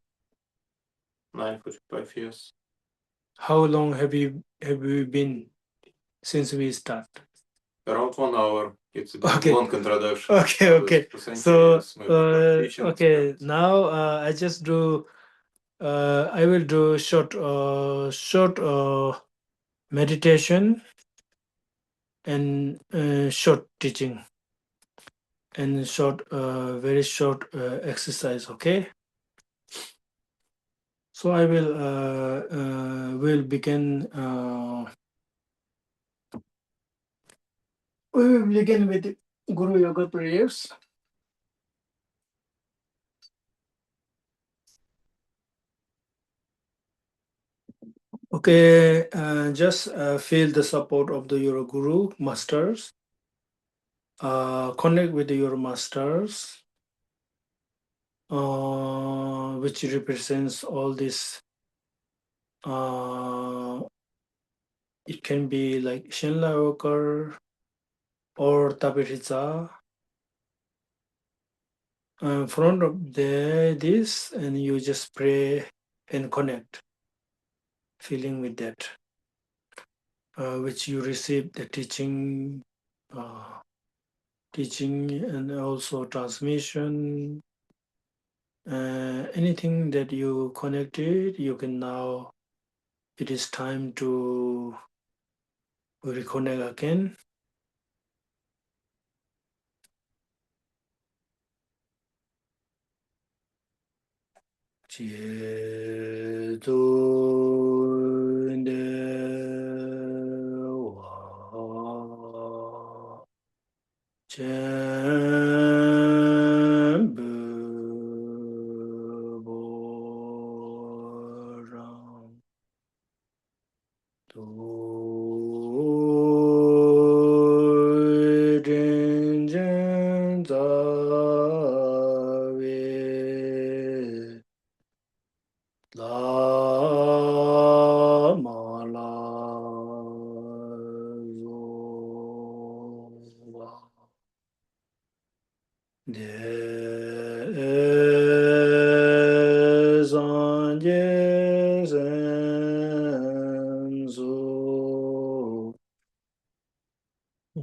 9:45, yes. How long have you been since we start? Around 1 hour. It's a bit Okay. long introduction. Okay, okay. So, okay, now I just do. I will do short meditation and short teaching and very short exercise. Okay. So I will begin. We will begin with Guru Yoga prayers. Okay, just feel the support of your Guru masters. Connect with your masters, which represents all this. It can be like Shenla Walker or Tapiriza. In front of this, and you just pray and connect, feeling with that, which you receive the teaching and also transmission. Anything that you connected, you can now. It is time to reconnect again.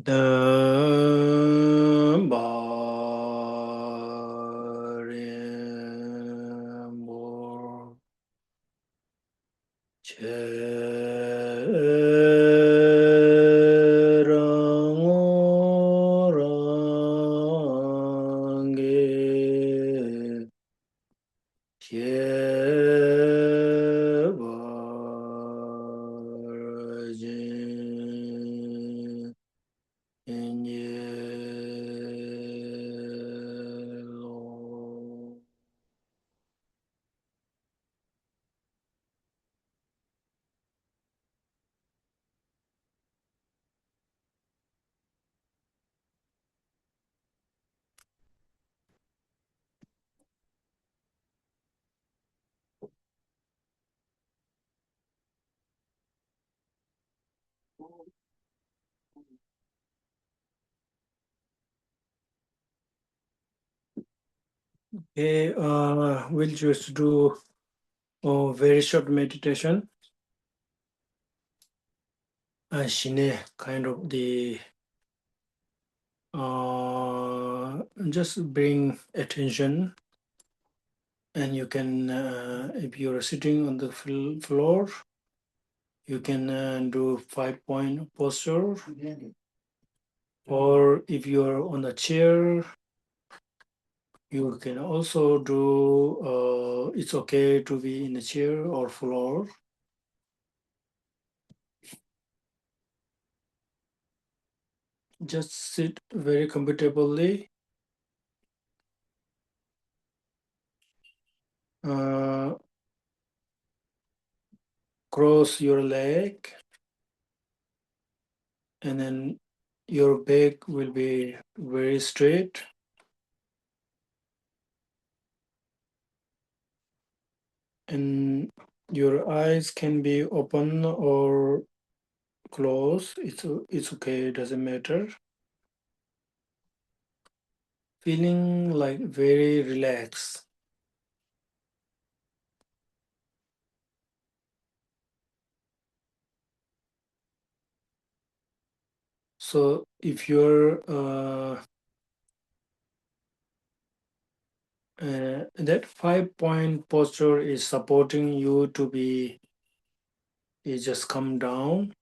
Damba Cherangorange Chevarajin Yellow. Okay, we'll just do a very short meditation. Shine, kind of the just bring attention, and you can, if you're sitting on the floor, you can do 5-point posture, or if you're on a chair, you can also do, it's okay to be in a chair or floor. Just sit very comfortably. Cross your leg, and then your back will be very straight. And your eyes can be open or closed. It's okay, it doesn't matter. Feeling like very relaxed. So if you're that 5-point posture is supporting you to be, you just come down.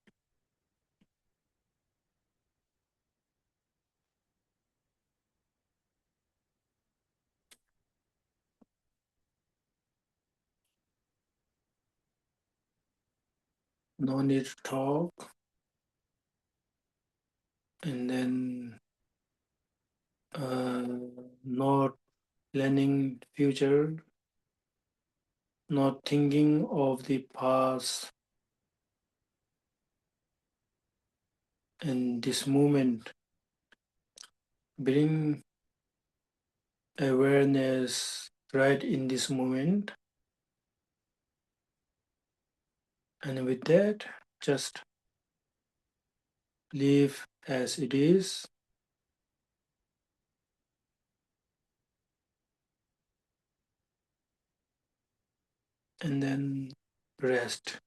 No need to talk. And then not planning future, not thinking of the past, and this moment. Bring awareness right in this moment, and with that, just live as it is, and then rest.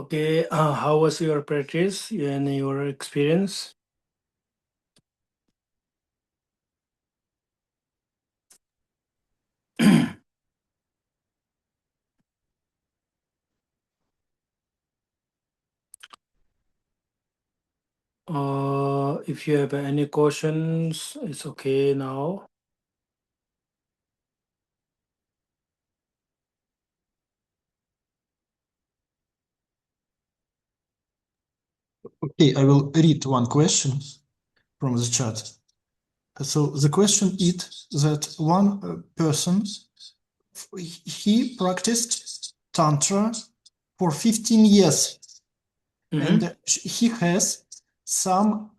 Okay, how was your practice and your experience? If you have any questions, it's okay now. Okay, I will read one question from the chat. So the question is that one person, he practiced Tantra for 15 years, and he has some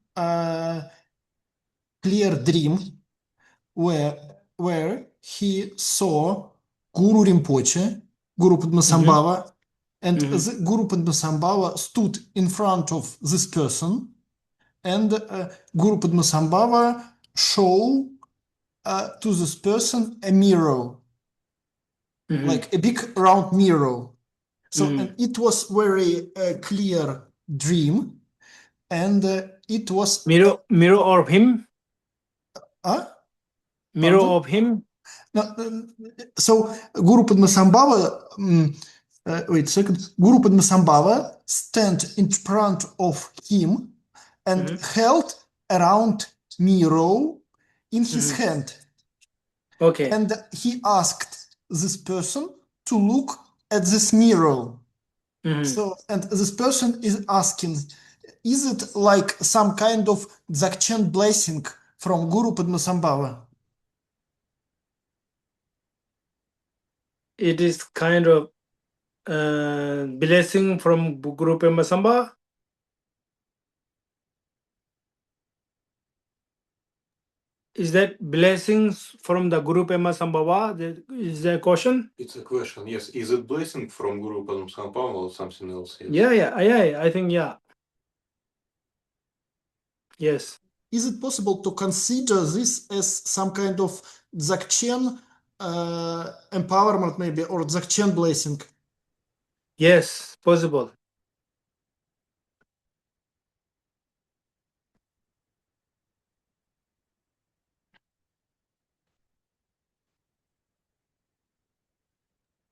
clear dream where he saw Guru Rinpoche, Guru Padmasambhava, and the Guru Padmasambhava stood in front of this person, and Guru Padmasambhava show to this person a mirror, like a big round mirror. So and it was very clear dream, and it was mirror of him. Mirror Pardon? of him. So Guru Padmasambhava, wait a second, Guru Padmasambhava stand in front of him and held around mirror in his hand. Okay. And he asked this person to look at this mirror. So, and this person is asking, is it like some kind of Dzogchen blessing from Guru Padmasambhava? It is kind of blessing from Guru Padmasambhava. Is that blessings from the Guru Padmasambhava? Is that a question? It's a question, yes. Is it blessing from Guru Padmasambhava or something else? Yes. Yeah. I think, yeah. Yes. Is it possible to consider this as some kind of Dzogchen empowerment, maybe, or Dzogchen blessing? Yes, possible.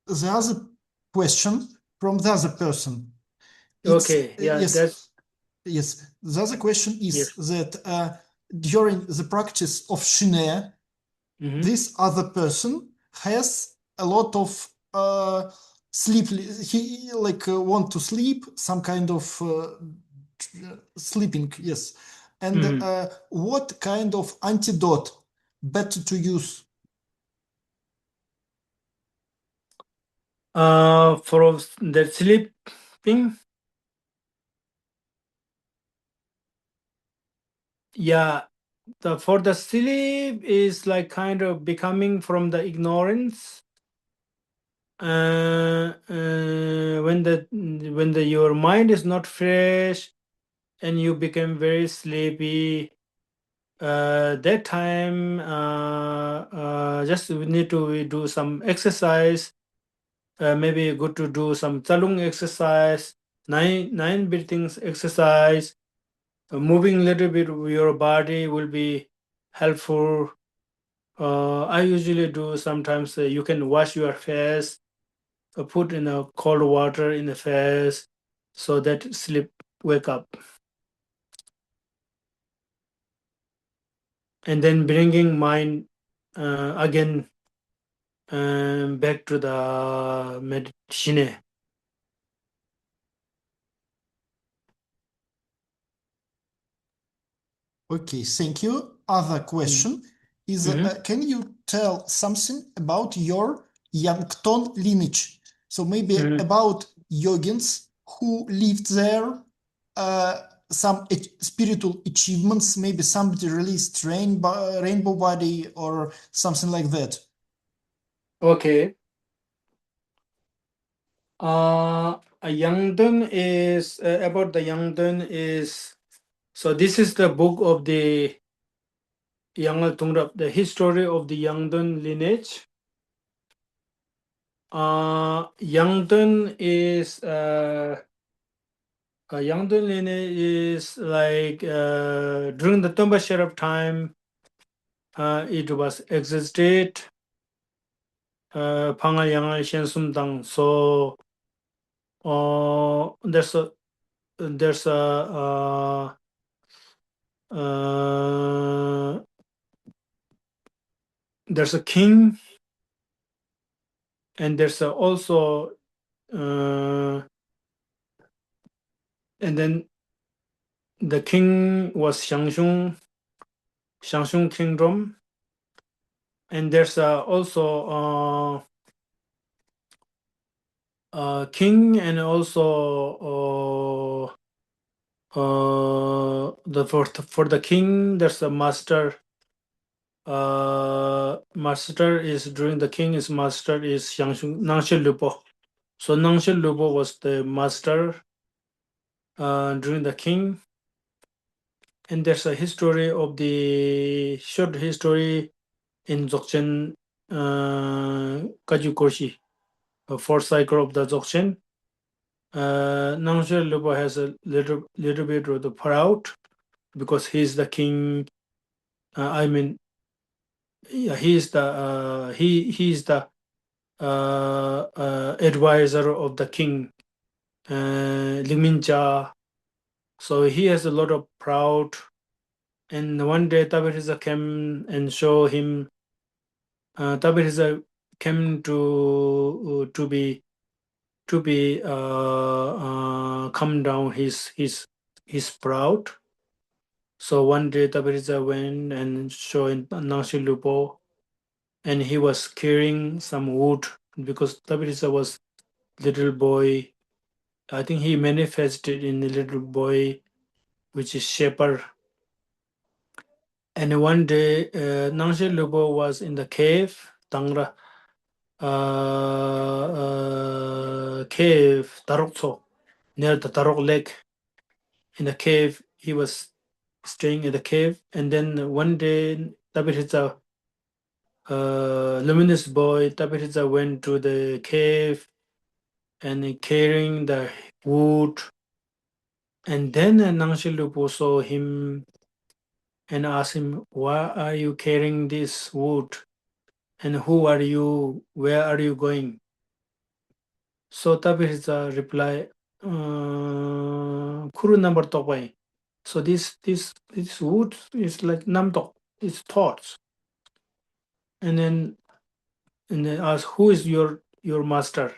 The other question from the other person. Okay, yeah, yes. The other question is that during the practice of Shine, this other person has a lot of sleep. He like want to sleep, some kind of sleeping. Yes, and what kind of antidote better to use? For the sleeping. Yeah, for the sleep is like kind of becoming from the ignorance. When your mind is not fresh and you become very sleepy, that time just we need to do some exercise. Maybe good to do some Talung exercise, nine breathings exercise. Moving a little bit of your body will be helpful. I usually do sometimes. You can wash your face, put in a cold water in the face, so that sleep wake up, and then bringing mind again back to the meditation. Okay, thank you. Other question is, can you tell something about your Yangtong lineage? So maybe about yogins who lived there, some spiritual achievements, maybe somebody released rainbow body or something like that. Okay. Yangtong is about the Yangtong is, so this is the book of the Yangal Tungrap, the history of the Yangtong lineage. Yangtong is Yangtong lineage is like during the Tomba Sherab time, it was existed. Pangal Yangal Shen Sumdang. So there's a king, and there's also and then the king was Xiangshung Kingdom, and there's also king, and also for the king there's a master. Master is during the king is master is Nangshil Lupo. So Nangshil Lupo was the master during the king, and there's a history of the short history in Dzogchen Kaju Korshi, a fourth cycle of the Dzogchen. Nangshil Lupo has a little bit of the proud because he's the king. I mean, yeah, he's the he's the advisor of the king, Limincha. So he has a lot of proud. And one day Tabiriza came and show him. Tabiriza came to be calm down his proud. So one day Tabiriza went and showed Nangshi Lupo, and he was carrying some wood because Tabiriza was little boy. I think he manifested in a little boy, which is shepherd. And one day, Nangshi Lupo was in the cave, Tangra cave, Tarokso, near the Tarok Lake. In the cave, he was staying in the cave. And then one day, Tabitha, luminous boy, Tabitha went to the cave and carrying the wood. And then Nangshi Lupo saw him and asked him, "Why are you carrying this wood? And who are you? Where are you going?" So Tabitha reply, Kuru number topai. So this wood is like namtok, it's thoughts. And then ask, who is your master?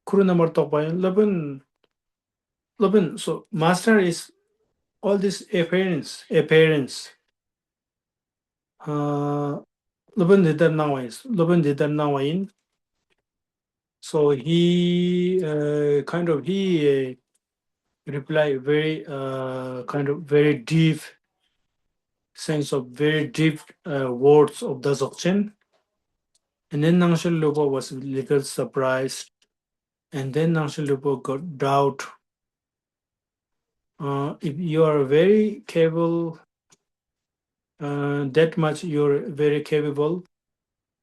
Kuru number topai, Laban. So master is all this appearance. Laban didar nawain. So he reply very kind of very deep sense of very deep words of the Dzogchen. And then Nangshil Lupo was a little surprised. And then Nangshil Lupo got doubt. If you are very capable, that much you're very capable,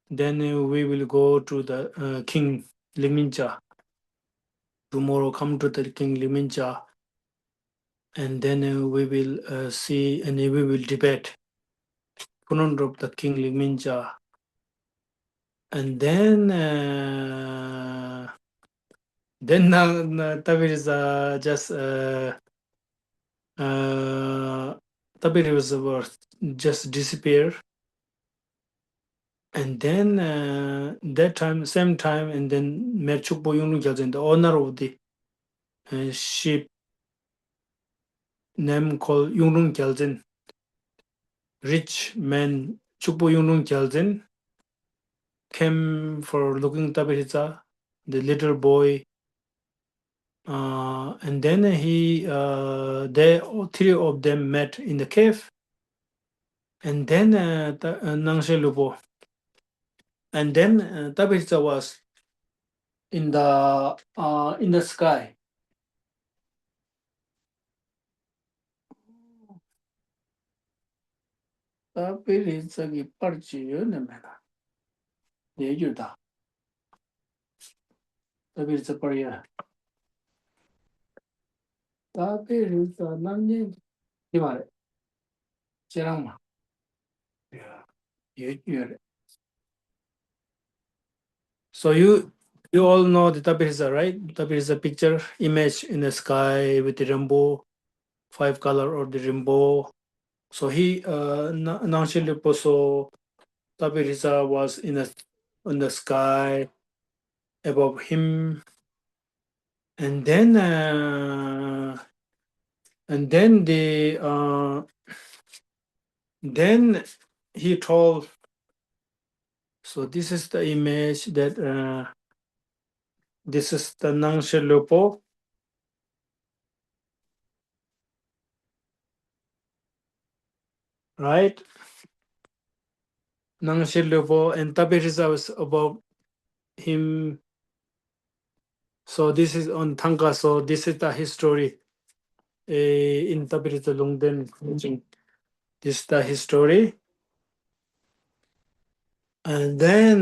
then we will go to the King Limincha. Tomorrow come to the King Limincha, and then we will see and we will debate. Kunundrup the King Limincha. And then Tabir is just Tabir was just disappear. And then that time, same time, and then Merchukbo Yunung Jalzin, the owner of the ship name called Yunung Jalzin, rich man Chukbo Yunung Jalzin came for looking Tabiriza, the little boy. And then three of them met in the cave. And then Nangshe Lupo. And then Tabitha was in the sky. Tabitha ki parchi yo ne mena. Ye yuda. Tapirisa Paria. Tapirisa Namni Himare. Cherama. Yeah. So you all know the Tapirisa, right? Tapirisa picture image in the sky with the rainbow, 5 color or the rainbow. So he Nangshe Leposo Tapirisa was in the sky above him, and then then he told. So this is the image that this is the Nangshe Lepo. Right? Nangshe Lepo and Tapirisa was above him. So this is on Thangka. So this is the history in Tapirisa Lungden. This is the history. And then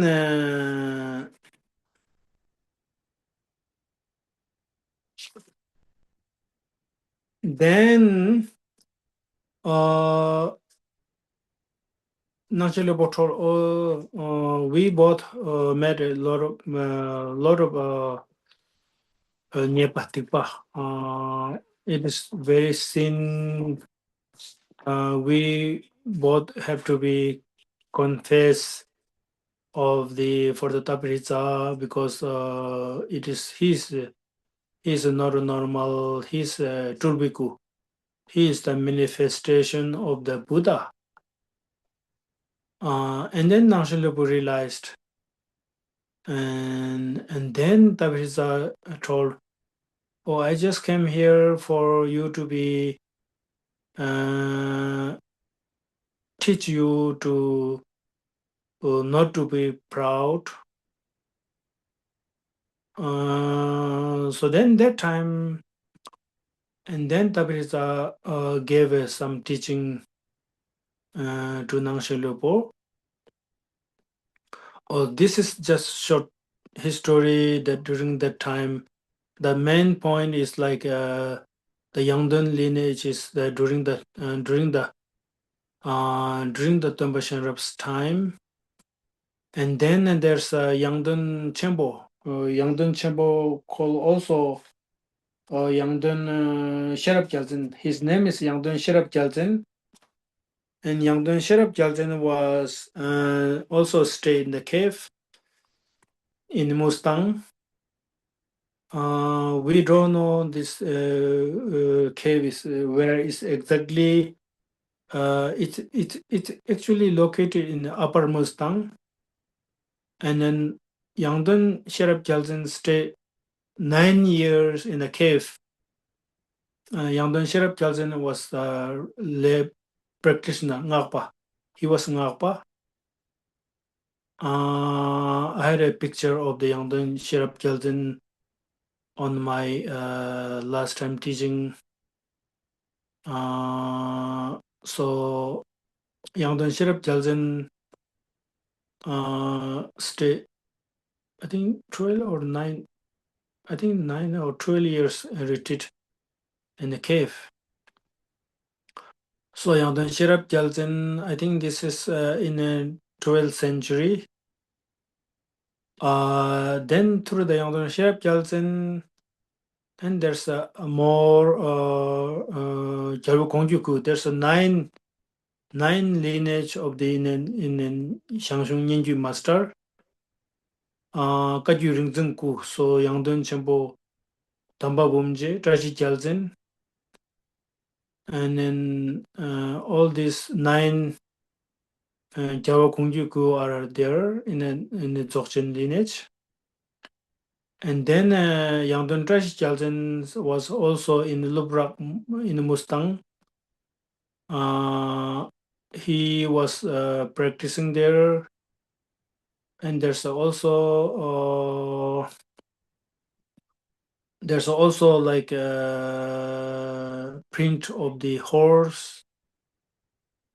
Nangshe Lepo told, we both met a lot of Nyepatipa. It is very sin. We both have to be confess of the for the Tapirita because it is he's not a normal. He's Turbiku. He is the manifestation of the Buddha. And then Nangshe Lepo realized, and then Tapirita told, "Oh, I just came here for you to be." Teach you to not to be proud. So then that time, and then Tapirita gave some teaching to Nangshe Lepo. Oh, this is just short history that during that time, the main point is like the Yangdun lineage is during the Tomba Shenrab's time. And then there's Yangdun Chenpo. Yangdun Chenpo called also Yangdun Sherab Gyaltsen. His name is Yangdun Sherab Gyaltsen. And Yangdun Sherab Gyaltsen was also stayed in the cave in Mustang. We don't know this cave is where is exactly. It's actually located in the Upper Mustang. And then Yangdun Sherab Gyaltsen stayed 9 years in a cave. Yangdon Sherab Gyaltsen was a lay practitioner, Ngakpa. He was Ngakpa. I had a picture of the Yangdon Sherab Gyaltsen on my last time teaching. So Yangdon Sherab Gyaltsen stayed, I think 12 or 9, I think 9 or 12 years retreat in the cave. So Yangdon Sherab Gyaltsen, I think this is in the 12th century. Then through the Yangdon Sherab Gyaltsen, and there's a more Gyalbu Gongjuku. There's a nine lineage of the in Shangshung Nyenju master. Kagyu Ringzengku, so Yangdon Chenpo Tamba Bumje, Trashi Gyaltsen, and then all these 9 Gyalbu Gongjuku are there in the Dzogchen lineage. And then Yangdon Trash Gyaltsen was also in Lubrak in Mustang. He was practicing there, and there's also like a print of the horse,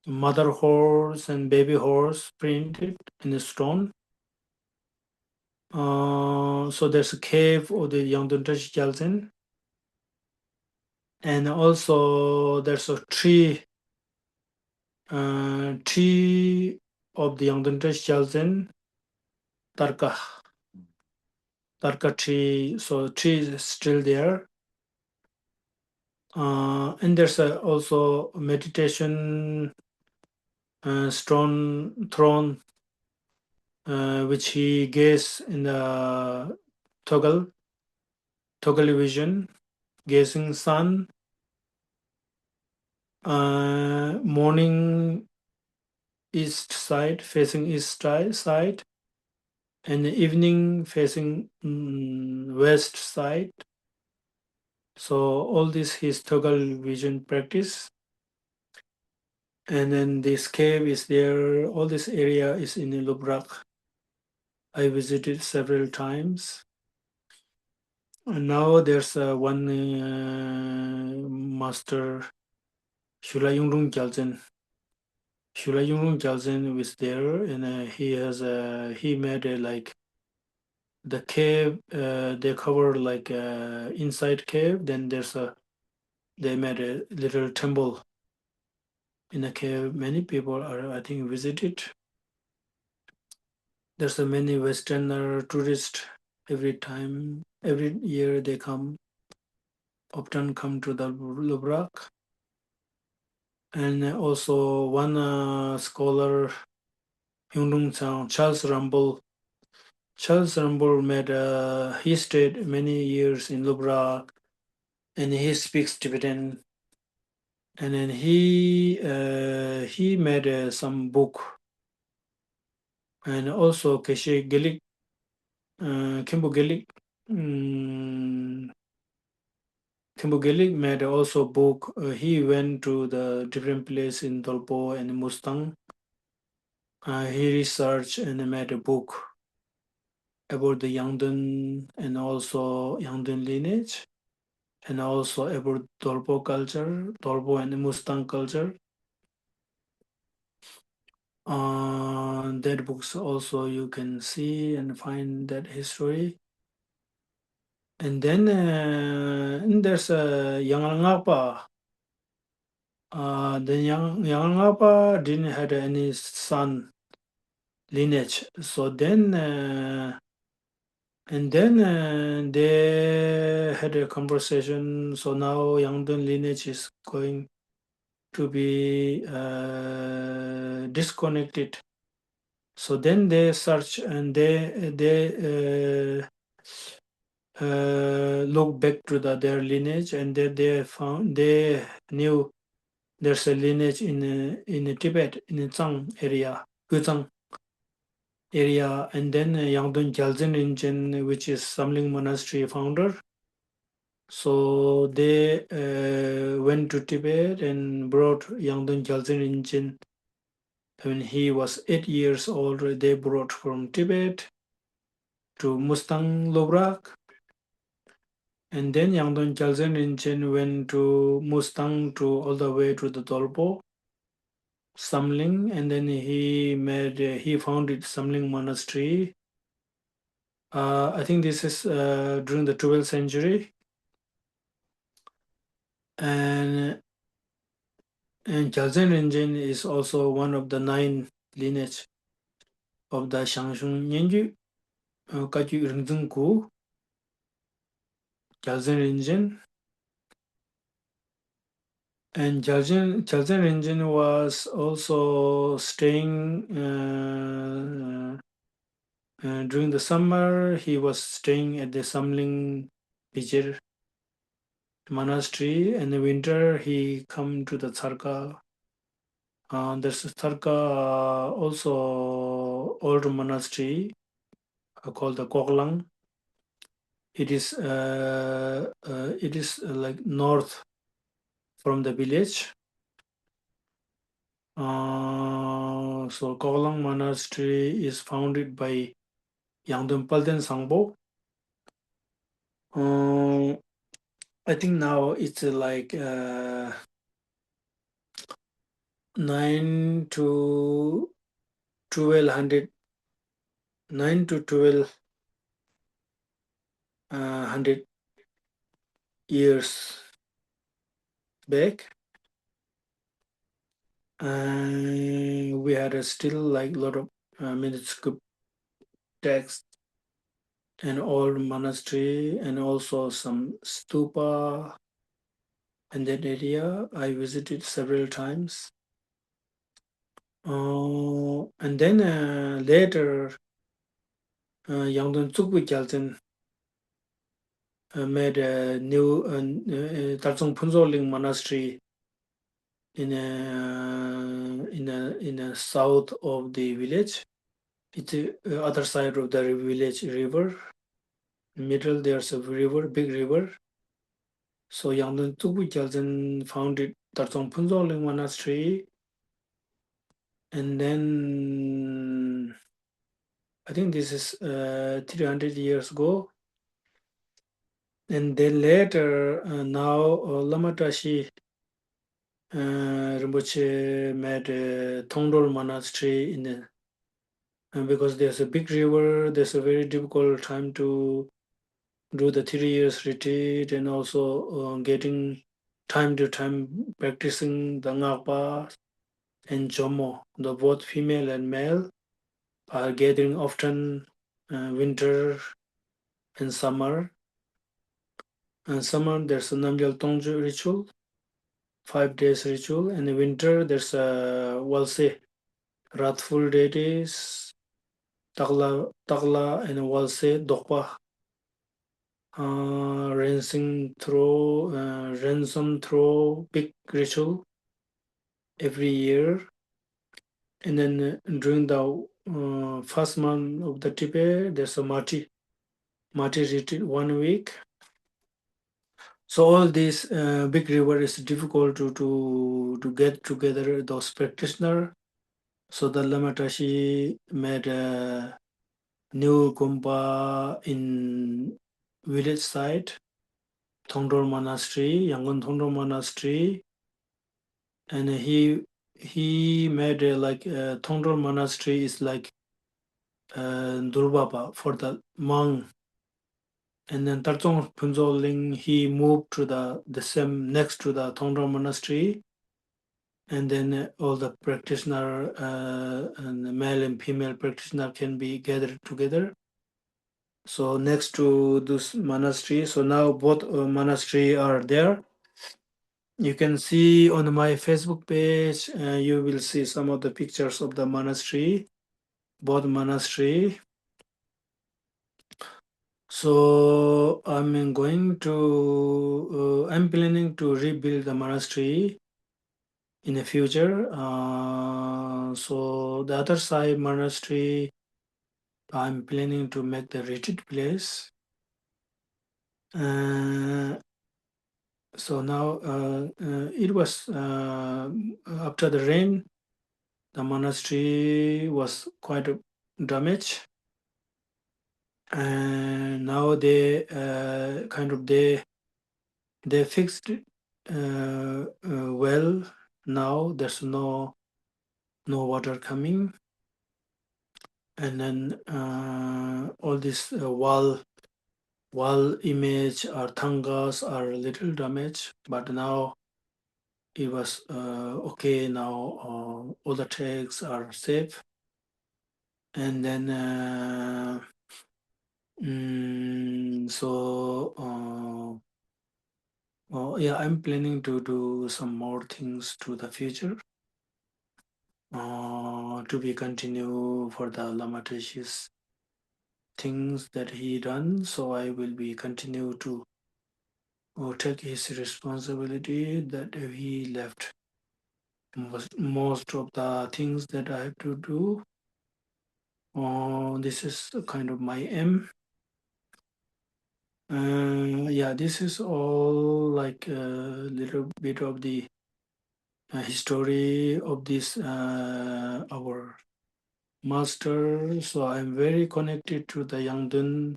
mother horse and baby horse printed in the stone. So there's a cave of the Yangdong Gyaltsen, and also there's a tree of the Yangdong Gyaltsen, Tarka tree. So tree is still there. And there's also meditation stone throne, which he gazed in the toggle vision, gazing sun, morning east side, facing east side, and evening facing west side. So all this his toggle vision practice. And then this cave is there. All this area is in Lubrak. I visited several times. And now there's one master, Shula Yungrung Gyaltsen. Shula Yungrung Gyaltsen was there, and he made like the cave. They cover like inside cave. Then they made a little temple in a cave. Many people are, I think, visited. There's a many Westerner tourists every year they often come to the Lubrak. And also one scholar, Yungdung Chang, Charles Rumble. Charles Rumble he stayed many years in Lubrak, and he speaks Tibetan. And then he made some book. And also Geshe Gelik, Kimbo Gelik, Kimbo Gelik made also book. He went to the different place in Dolpo and Mustang. He researched and made a book about the Yangdun and also Yangdun lineage, and also about Dolpo culture, Dolpo and Mustang culture. That books also you can see and find that history. And then there's a Yangalangapa. The Yangalangapa didn't have any son lineage. So then they had a conversation. So now Yangdun lineage is going to be disconnected. So then they search and they look back to their lineage, and they knew there's a lineage in Tibet, in the Tsang area, Guzhang area, and then Yangdun Gyaltsen Rinchen, which is Samling Monastery founder. So they went to Tibet and brought Yangdun Gyaltsen Rinchen. When he was 8 years old, they brought from Tibet to Mustang Lobrak. And then Yangdun Gyaltsen Rinchen went to Mustang to all the way to the Dolpo, Samling, and then he founded Samling Monastery. I think this is during the 12th century. And Gyaltsen Rinchen is also one of the 9 lineage of the Shangshung Nyenju, Kaju Ringzeng Ku, Gyaltsen Rinchen. And Gyaltsen Rinchen was also staying during the summer. He was staying at the Samling Bijir monastery, and in the winter he come to the Tsarka. There's a Tsarka also old monastery called the Koklang. It is like north from the village. So Koklang Monastery is founded by Yangdun Palden Sangbo. I think now it's like 9 to 1200, 9 to 12 100 years back, and we had still like a lot of manuscript text and old monastery, and also some stupa in that area. I visited several times. And then later, Yangdun Tsukbu Gyaltsen made a new Tarzong Punzoling monastery in a south of the village. It's the other side of the village river. Middle there's a river, big river. So Yangdun Tsukbu Gyaltsen founded Tarzong Punzoling monastery, and then I think this is 300 years ago. And then later, now Lama Tashi Rinpoche made a Tongdol monastery in the, because there's a big river, there's a very difficult time to do the 3 years retreat, and also getting time to time practicing the Ngakpa and Jomo, the both female and male are gathering often winter and summer. And summer there's a Namgyal Tongju ritual, 5 days ritual, and in winter there's a Walse, wrathful deities, Takla and Walse Dokpa, ransom throw big ritual every year. And then during the first month of the Tibet, there's a Mati retreat 1 week. So all this big river is difficult to get together those practitioners. So the Lama Tashi made a new Gompa in village side, Thongdor Monastery, Yangon Thongdor Monastery, and he made like Thongdor Monastery is like Durbaba for the monk. And then Tartsong Punzo Ling, he moved to the same next to the Thongdor Monastery, and then all the practitioner and the male and female practitioner can be gathered together. So next to this monastery, so now both monastery are there. You can see on my Facebook page, you will see some of the pictures of the monastery, both monastery. So I'm going to, I'm planning to rebuild the monastery in the future. So the other side monastery, I'm planning to make the retreat place. So now it was after the rain, the monastery was quite damaged, and now they they fixed it well. Now there's no water coming, and then all this wall image or tangas are a little damaged, but now it was okay. Now all the texts are safe, and then yeah, I'm planning to do some more things to the future, to be continue for the Lama Teshi's things that he done. So I will be continue to take his responsibility that he left most of the things that I have to do. This is kind of my aim. Yeah, this is all like a little bit of the history of this our master. So I'm very connected to the Yangdun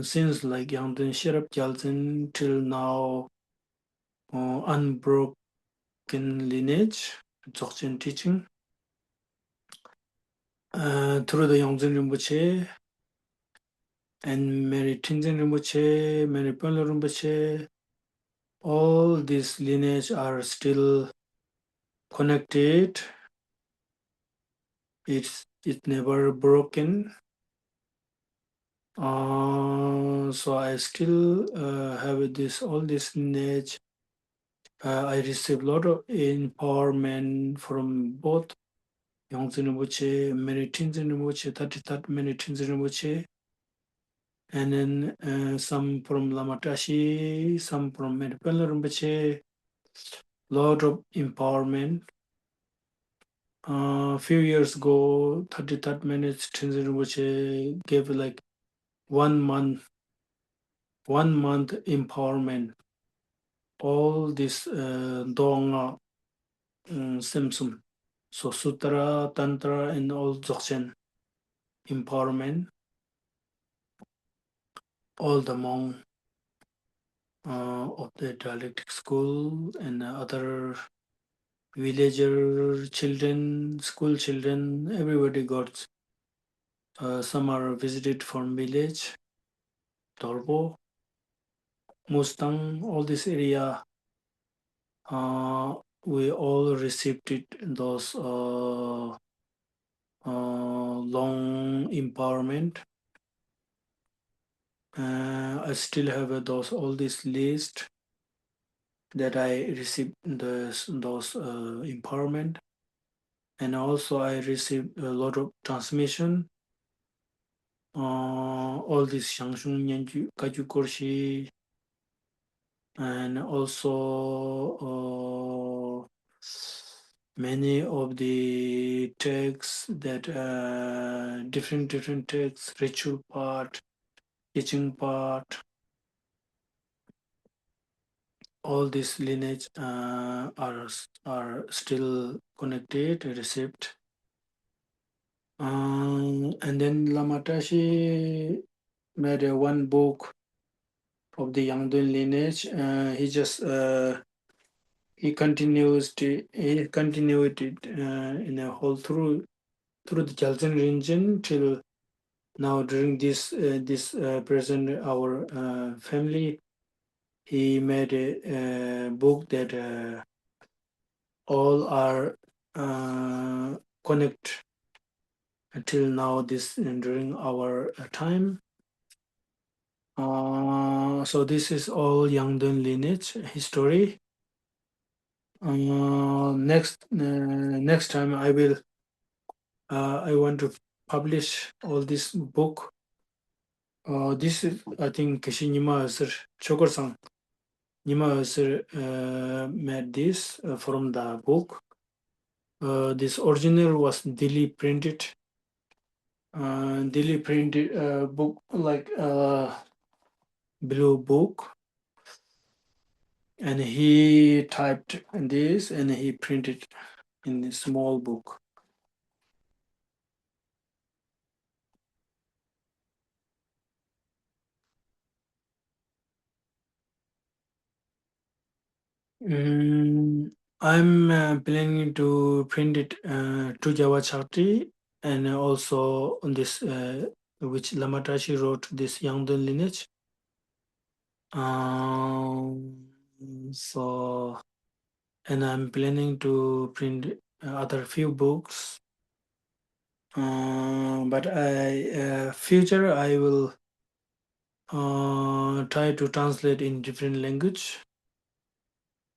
since like Yangdun Sherab Gyaltsen till now, unbroken lineage, Dzogchen teaching. Through the Yangdun Rinpoche, and Mary Tenzin Rinpoche, Mary Ponlo Rinpoche, all these lineage are still connected. It's never broken. So I still have all this lineage. I received a lot of empowerment from both Yongzin Rinpoche, Mary Tenzin Rinpoche, 33rd Mary Tenzin Rinpoche, and then some from Lamatashi, some from Mary Ponlo Rinpoche. Lot of empowerment. A few years ago, 33rd Mary Tenzin Rinpoche gave like 1 month empowerment. All this Donga Simsum. So Sutra, Tantra, and all Dzogchen empowerment. All the monks of the dialectic school and other villager children, school children, everybody got. Some are visited from village, Torbo, Mustang, all this area. We all received it, those long empowerment. I still have all this list that I received those empowerment, and also I received a lot of transmission. All this Shangshung Nyanju Kaju Korshi, and also many of the texts that different texts, ritual part, teaching part, all this lineage are still connected, received. And then Lamatashi made one book of the Yangdun lineage. He continued it in a whole through the Jalten region till now. During this present our family, he made a book that all are connect until now. This during our time. So this is all Yangdun lineage history. Next time I want to publish all this book. This is, I think, Geshe Nima Asir Chokorsang Nima Asir made this from the book. This original was Delhi printed book, like blue book, and he typed this and he printed in a small book. I'm planning to print it to Java Chakti, and also on this which Lamatashi wrote, this Yangdun lineage. So, and I'm planning to print other few books. But future I will try to translate in different language,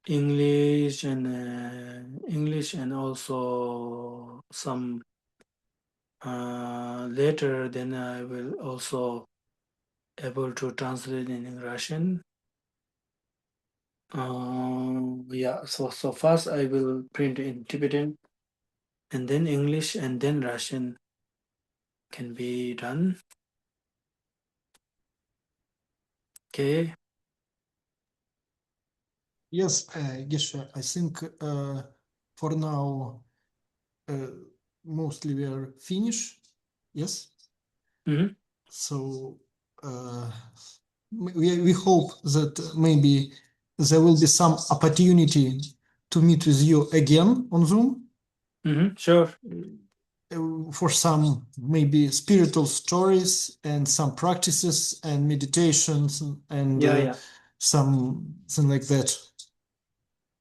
English and also some later. Then I will also able to translate in Russian. Yeah. So first I will print in Tibetan, and then English, and then Russian can be done. Okay. Yes, Geshe, I think for now mostly we are finished. Yes. Mm-hmm. So we hope that maybe there will be some opportunity to meet with you again on Zoom. Mm-hmm. Sure. for some maybe spiritual stories and some practices and meditations and Yeah. something like that.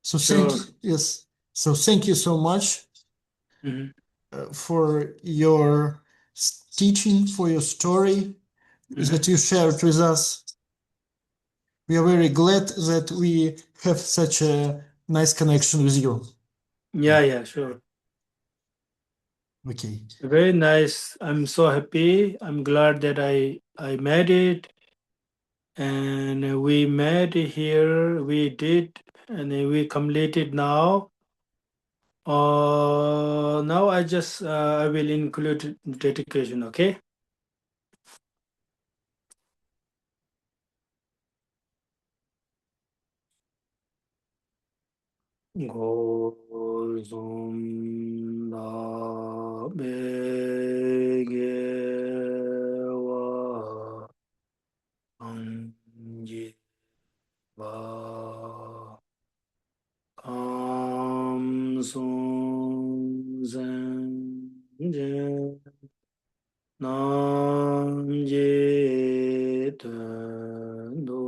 So Sure. yes. So thank you so much Mhm. For your teaching, for your story that you shared with us. We are very glad that we have such a nice connection with you. Yeah, sure. Okay. Very nice. I'm so happy. I'm glad that I made it. And we met here. We did, and we completed now. Now I will include dedication, okay? Gozumda begewa anji ba kamsung zen namje tendo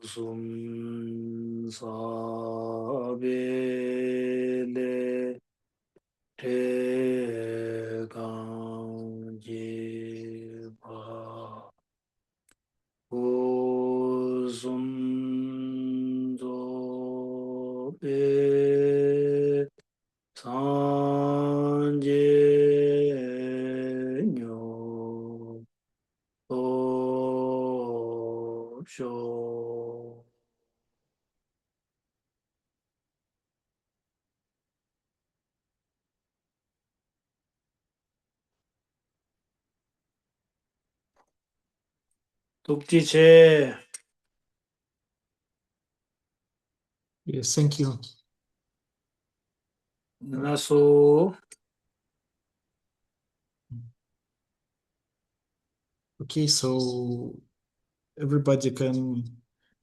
sum sabele te ganje ba sum zo be sanje nyo sho. 독지체. Yes, thank you. 나소. Okay, so everybody can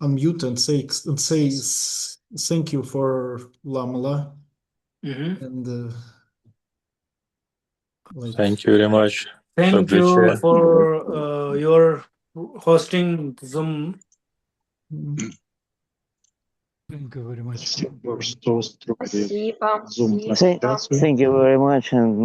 unmute and say thank you for Lamala and like Thank you very much. Thank you Добрый for your hosting Zoom. Thank you very much. Thank you very much, and